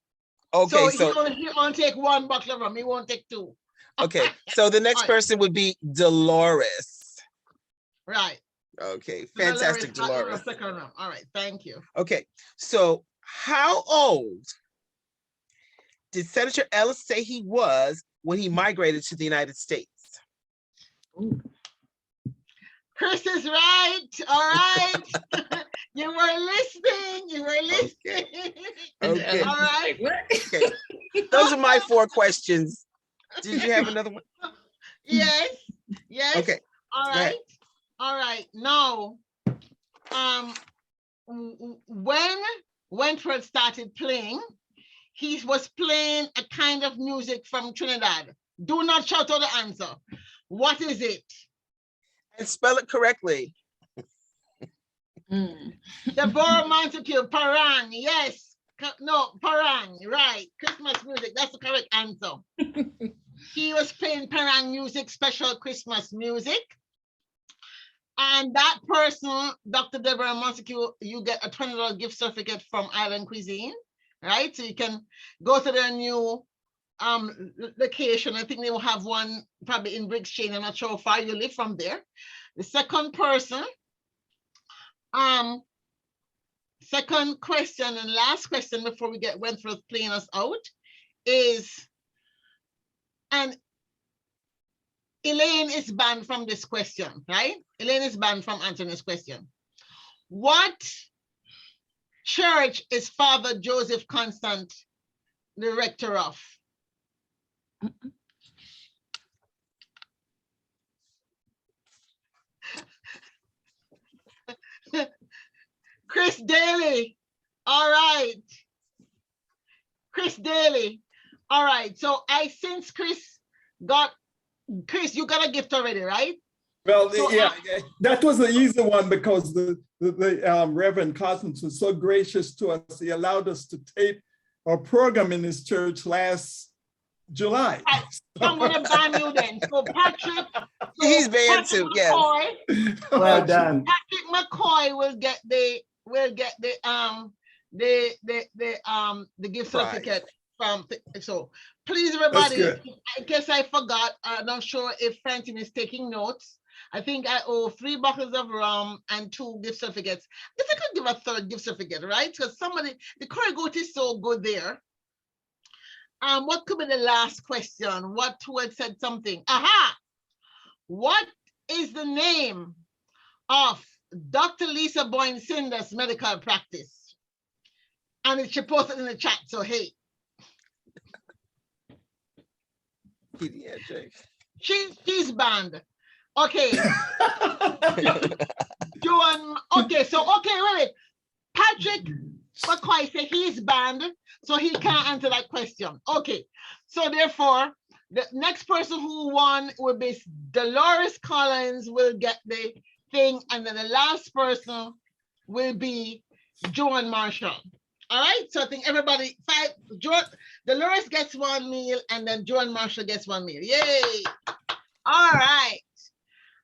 Okay, so so he only take one bottle of rum. He won't take two. okay, so the next person would be Dolores. Right. Okay, fantastic, Dolores. Second round. All right, thank you. Okay, so how old did Senator Ellis say he was when he migrated to the United States? Ooh. Chris is right. All right. You were listening. You were listening. Okay. All right. Okay. Those are my 4 questions. Did you have another one? Yes. Yes. Okay. All right. All right. Now, when Wentworth started playing, he was playing a kind of music from Trinidad. Do not shout out the answer. What is it? And spell it correctly. Deborah Montague, Parang, yes. No, Parang, right. Christmas music, that's the correct answer. He was playing Parang music, special Christmas music. And that person, Dr. Deborah Montague, you get a $20 gift certificate from Island Cuisine, right? So you can go to their new location. I think they will have one probably in Briggs Chain. I'm not sure how far you live from there. The second person, second question and last question before we get Wentworth playing us out is, and Elaine is banned from this question, right? Elaine is banned from answering this question. What church is Father Joseph Constant the rector of? Chris Daly. All right. Chris Daly. All right. So since Chris, you got a gift already, right? Well, So, yeah, that was the easy one because the Reverend Cousins was so gracious to us. He allowed us to tape a program in this church last July. I'm gonna ban you then. So Patrick, he's banned too. Yes. Well done. Patrick McCoy will get the gift certificate from. So please, everybody, in case I forgot, I'm not sure if Francine is taking notes. I think I owe 3 bottles of rum and 2 gift certificates. I guess I could give a 3rd gift certificate, right? Because the curry goat is so good there. What could be the last question? What who had said something? Aha! What is the name of Dr. Lisa Boyne Cinder's medical practice? And she posted in the chat, so hey. Pediatric. She's banned. Okay. Wait. Patrick McCoy said he's banned, so he can't answer that question. Okay, so therefore, the next person who won will be Dolores Collins will get the thing, and then the last person will be Joan Marshall. All right, so I think everybody, Dolores gets 1 meal, and then Joan Marshall gets 1 meal. Yay! All right.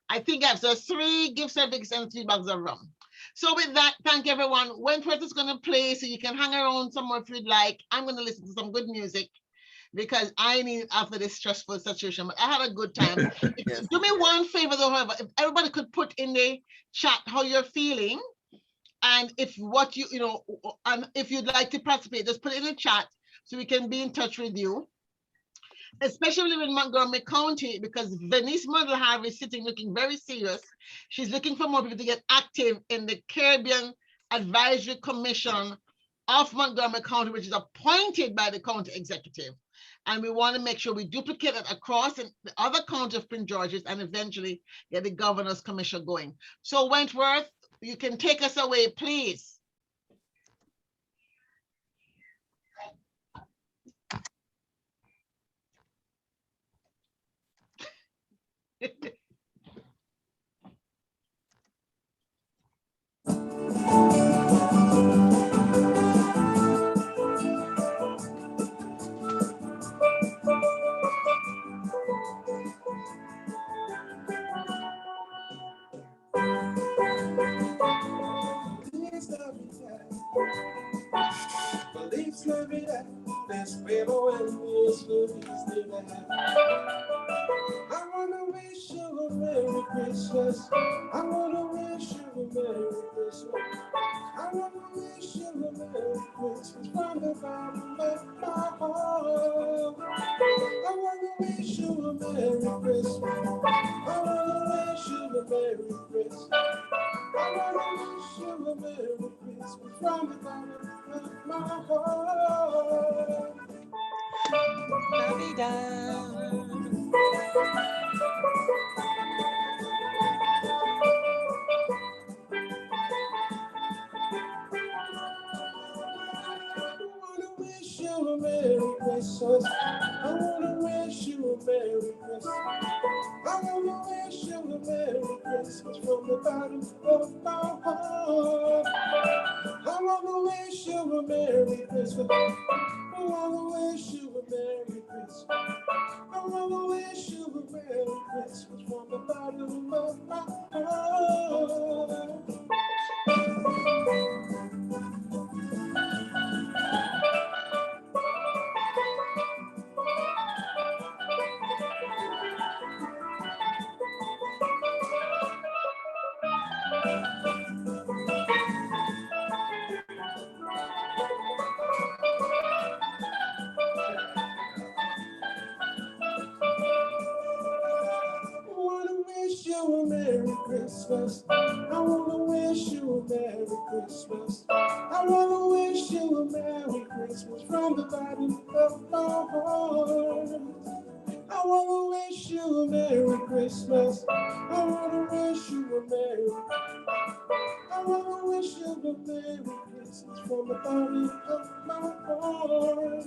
I think I have 3 gift certificates and 3 bags of rum. So with that, thank everyone. Wentworth is going to play, so you can hang around somewhere if you'd like. I'm going to listen to some good music because I need it after this stressful situation. But I had a good time. Do me one favor, though, however, if everybody could put in the chat how you're feeling, and if and if you'd like to participate, just put it in the chat so we can be in touch with you. Especially in Montgomery County, because Venice Mother is sitting looking very serious. She's looking for more people to get active in the Caribbean Advisory Commission of Montgomery County, which is appointed by the county executive. And we want to make sure we duplicate it across in the other county of Prince George's and eventually get the governor's commission going. So Wentworth, you can take us away, please. I wanna wish you a Merry Christmas. I wanna wish you a Merry Christmas. I wanna wish you a Merry Christmas from the bottom of my heart. I wanna wish you a Merry Christmas. I wanna wish you a Merry Christmas. I wanna wish you a Merry Christmas from the bottom of my heart. Wish you a Merry Christmas. I wanna wish you a Merry Christmas. I wanna wish you a Merry Christmas from the bottom of my heart. I wanna wish you a Merry Christmas. I wanna wish you a Merry Christmas. I wanna wish you a Merry Christmas from the bottom of my heart. Wish you a Merry Christmas. I wanna wish you a Merry Christmas. I wanna wish you a Merry Christmas from the bottom of my heart. I wanna wish you a Merry Christmas. I wanna wish you a Merry. I wanna wish you a Merry Christmas from the bottom of my heart.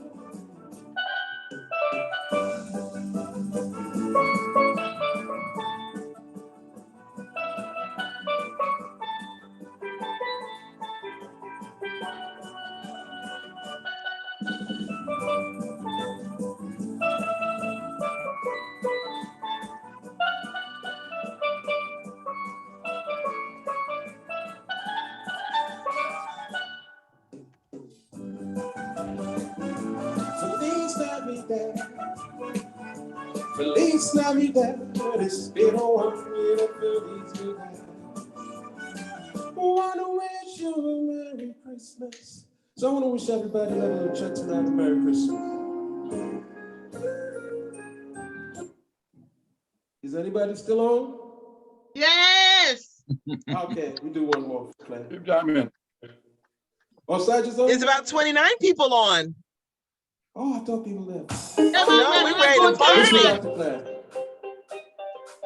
Feliz Navidad, espero a feliz Navidad. Wanna wish you a Merry Christmas. So I want to wish everybody a little church tonight a Merry Christmas. Is anybody still on? Yes. Okay, we do one more. Keep jamming. Oh, Sergeant's on? It's about 29 people on. Oh, I thought people left. Oh no, we're ready to Dr. party. Claire.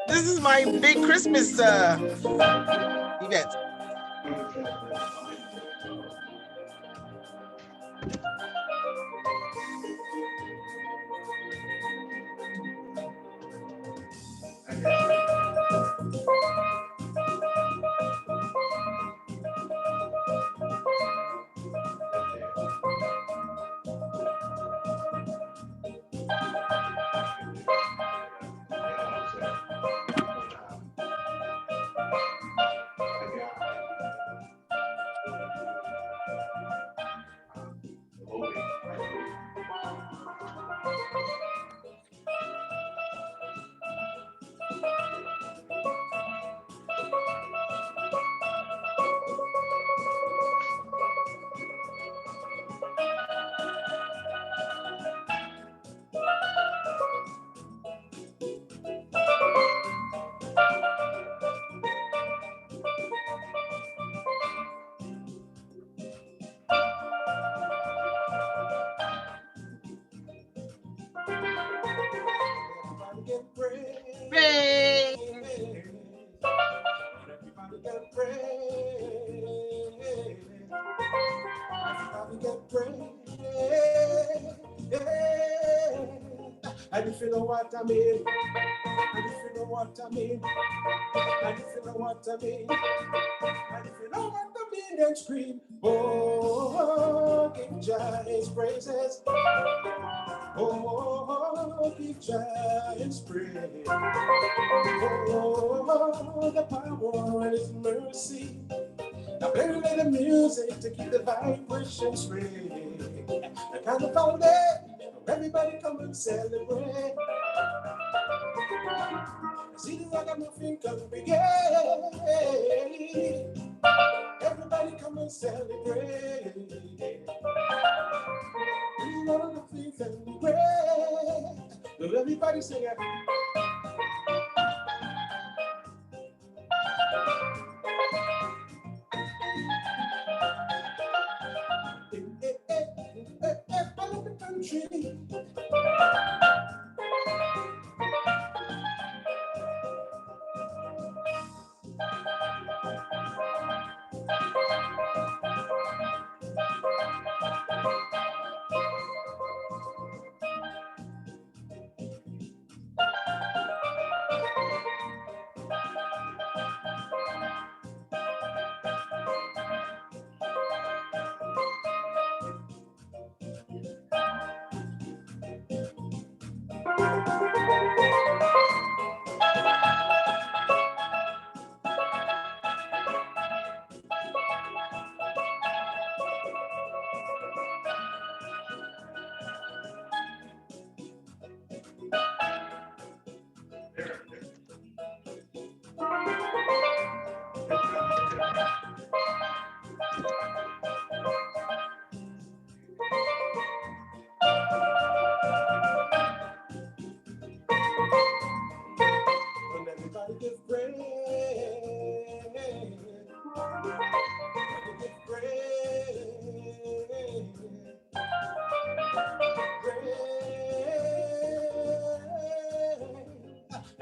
This is my big Christmas event. And if you know what I mean, and if you know what I mean, and if you know what I mean, and if you know what I mean, then scream, oh, give Jah his praises. Oh, give Jah his praise. Oh, the power and his mercy. Now play the music to keep the vibration straight. The kind of holiday where everybody come and celebrate. See the ragamuffin congregate. Everybody come and celebrate. See the ragamuffin congregate. Will everybody sing it? Follow the country.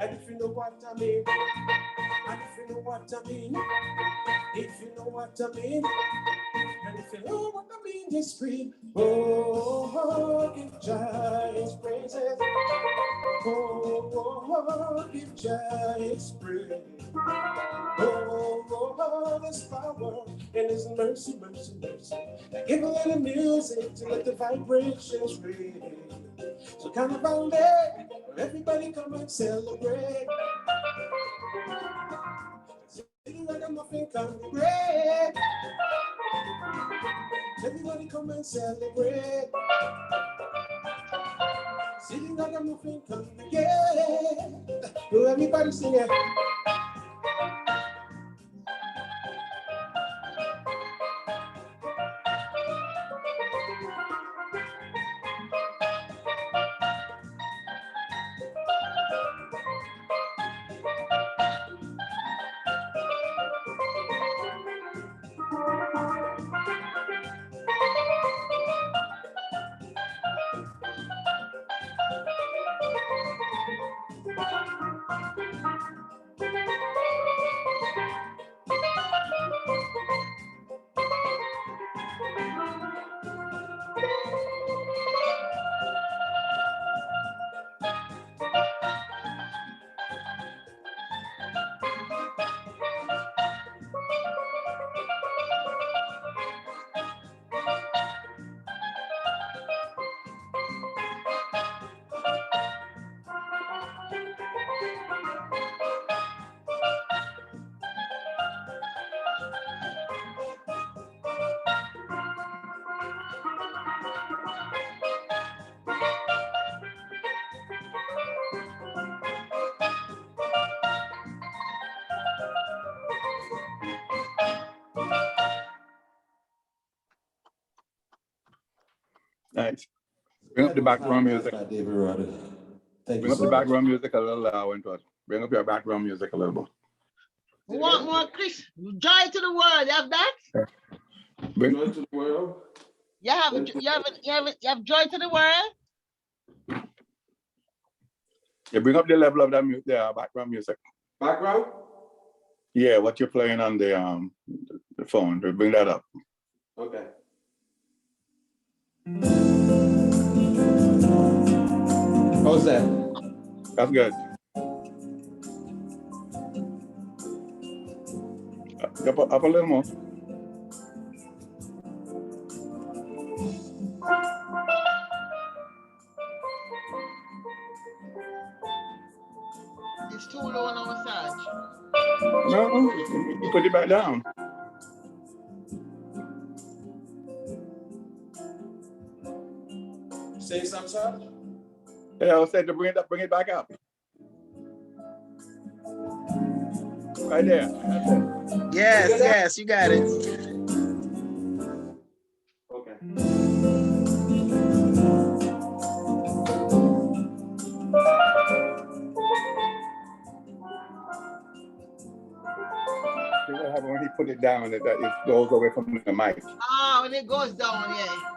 And if you know what I mean, and if you know what I mean, if you know what I mean, and if you know what I mean, just scream, oh, give Jah his praises. Oh, give Jah his praise. Oh, there's power in his mercy, mercy, mercy. Now give a little music to let the vibrations ring. So Carnival Day, everybody come and celebrate. Sing like a muffin congregate. Everybody come and celebrate. Sing like a muffin congregate. everybody sing it. Nice. Bring up the background music. David Rodder. Thank Bring you up so the much. background music a little into it. Bring up your background music a little bit. We want more, Chris. Joy to the world. You have that? Bring Joy to the world. You have joy to the world? Yeah, bring up the level of that background music. Background? Yeah, what you're playing on the phone. Bring that up. Okay. How's that? That's good. Up a little more. It's too low on our side. No, you put it back down. Say something, Sarge? Yeah, I said to bring it back up. Right there. That's it. Yes, you got it. Okay. See what happens when he put it down, it goes away from the mic. Ah, when it goes down, yeah.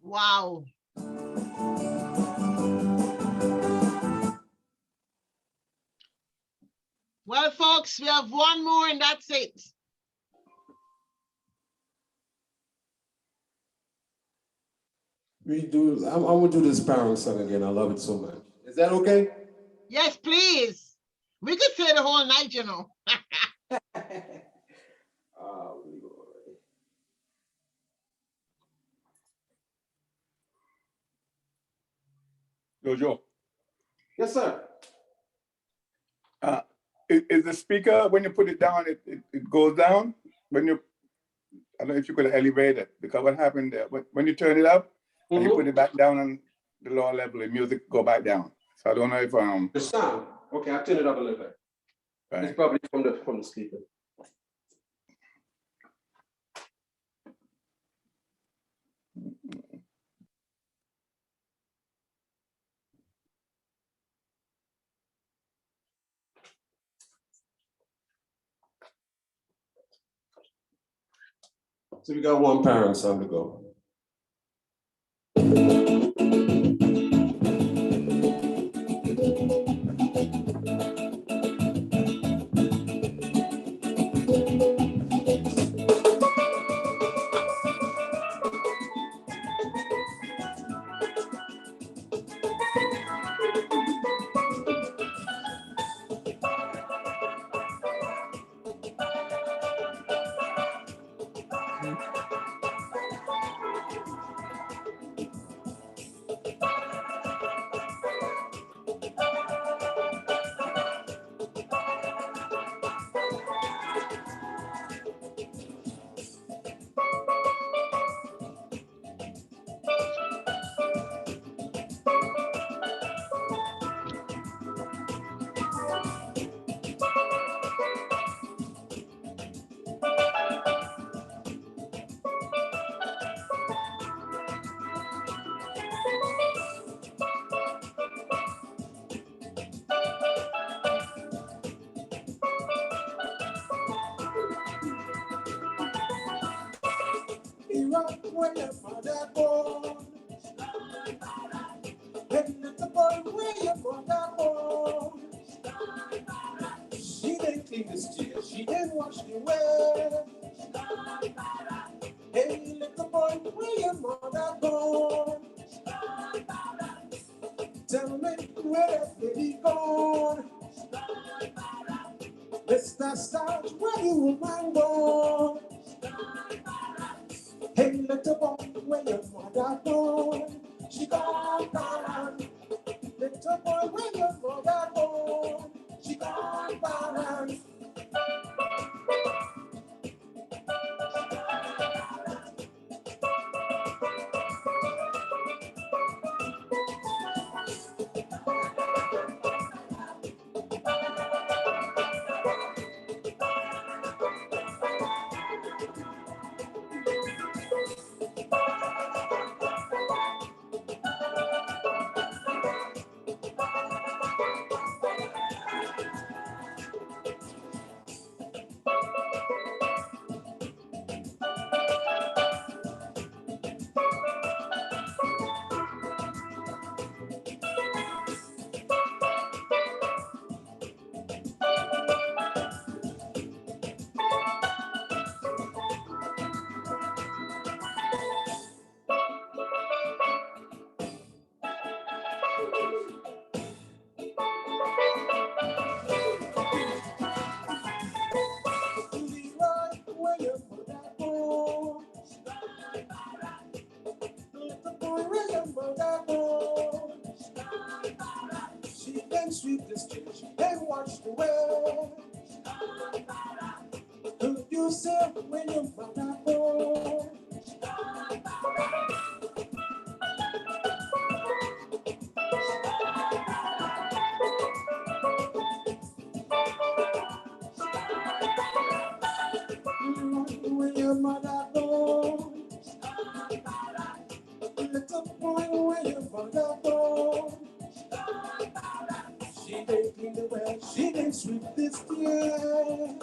Wow. Well, folks, we have one more and that's it. I'm gonna do this Sparrow song again. I love it so much. Is that okay? Yes, please. We could stay the whole night, you know. Jojo. Yes, sir. Is the speaker, when you put it down, it goes down? When you, I don't know if you could elevate it, because what happened there, when you turn it up, and you put it back down on the lower level, the music go back down. So I don't know if the sound. Okay, I'll turn it up a little bit. Right. It's probably from the speaker. So we got one parent song to go. Where your mother born? When little boy, where your mother born? She didn't clean the stairs, she didn't wash the well. Hey, little boy, where your mother born? Tell me where that baby gone? Mr. Starch, where you woman born? Hey, little boy, where your mother born? She gone, gone. Little boy, where your mother born? She gone, gone. You said when your mother born. When your mother born. Little boy when your mother born. She didn't clean the well, she didn't sweep this year.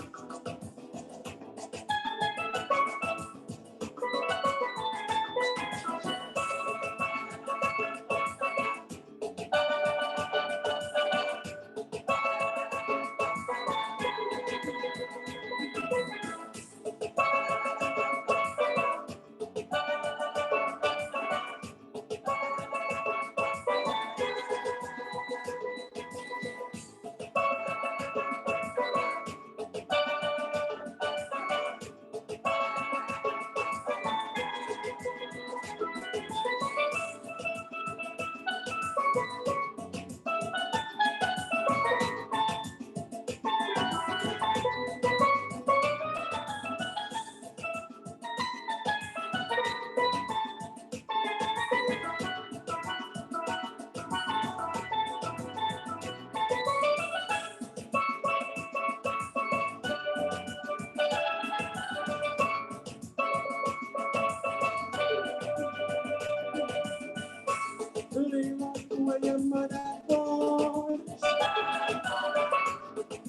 When your mother born.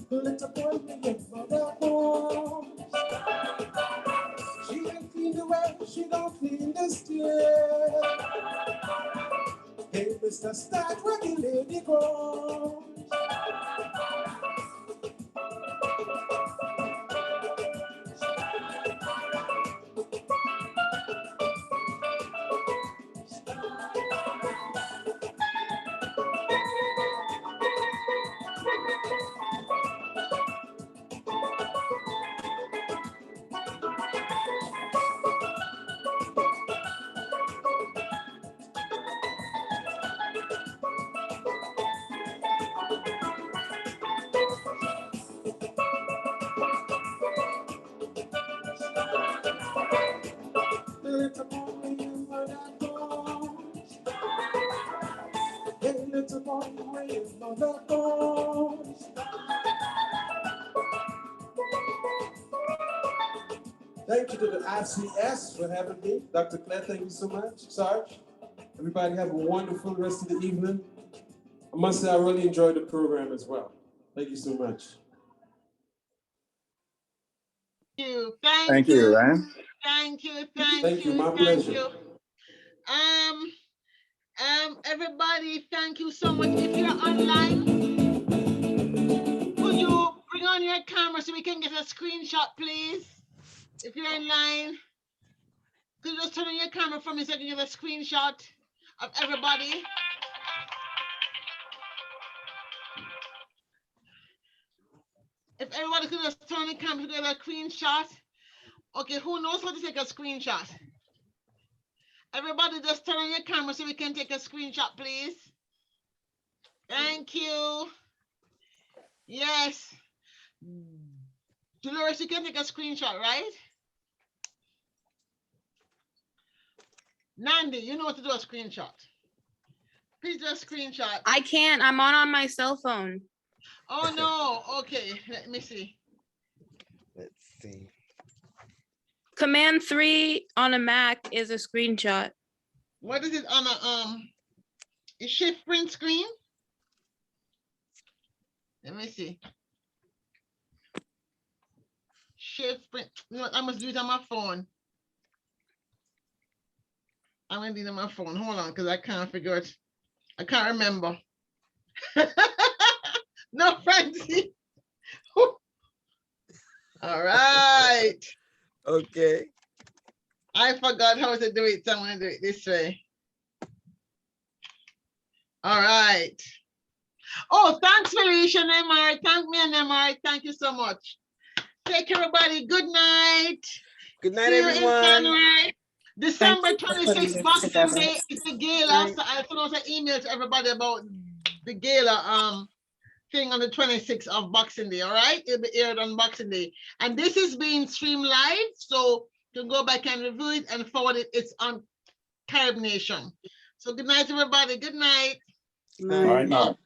Little boy when your mother born. She didn't clean the well, she don't clean the stair. Hey, Mr. Start where the lady goes. Little boy when your mother born. Hey, little boy when your mother born. Thank you to the ICS for having me. Dr. Claire, thank you so much. Sarge, everybody have a wonderful rest of the evening. I must say I really enjoyed the program as well. Thank you so much. Thank you, Ryan. Thank you. Thank you, my pleasure. Everybody, thank you so much. If you're online, could you bring on your camera so we can get a screenshot, please? If you're online, could you just turn on your camera for me so I can get a screenshot of everybody? If everybody could just turn on the camera to get a screenshot. Okay, who knows how to take a screenshot? Everybody just turn on your camera so we can take a screenshot, please. Thank you. Yes. Dolores, you can take a screenshot, right? Nandi, you know what to do a screenshot. Please do a screenshot. I can't. I'm on my cell phone. Oh, no. Okay, let me see. Let's see. Command 3 on a Mac is a screenshot. What is it on a shift print screen? Let me see. Shift print. You know what? I must do it on my phone. I'm gonna do it on my phone. Hold on, because I can't figure it. I can't remember. No, Francie. All right. Okay. I forgot how to do it, so I'm gonna do it this way. All right. Oh, thanks, Felicia and Emma. Thank me and Emma. Thank you so much. Take care, everybody. Good night. Good night, See you everyone. in January. December 26th, Boxing Day is the gala. So I sent out an email to everybody about the gala thing on the 26th of Boxing Day, all right? It'll be aired on Boxing Day. And this is being streamed live, so you can go back and review it and forward it. It's on Carib Nation. So good night, everybody. Good night. All right, now.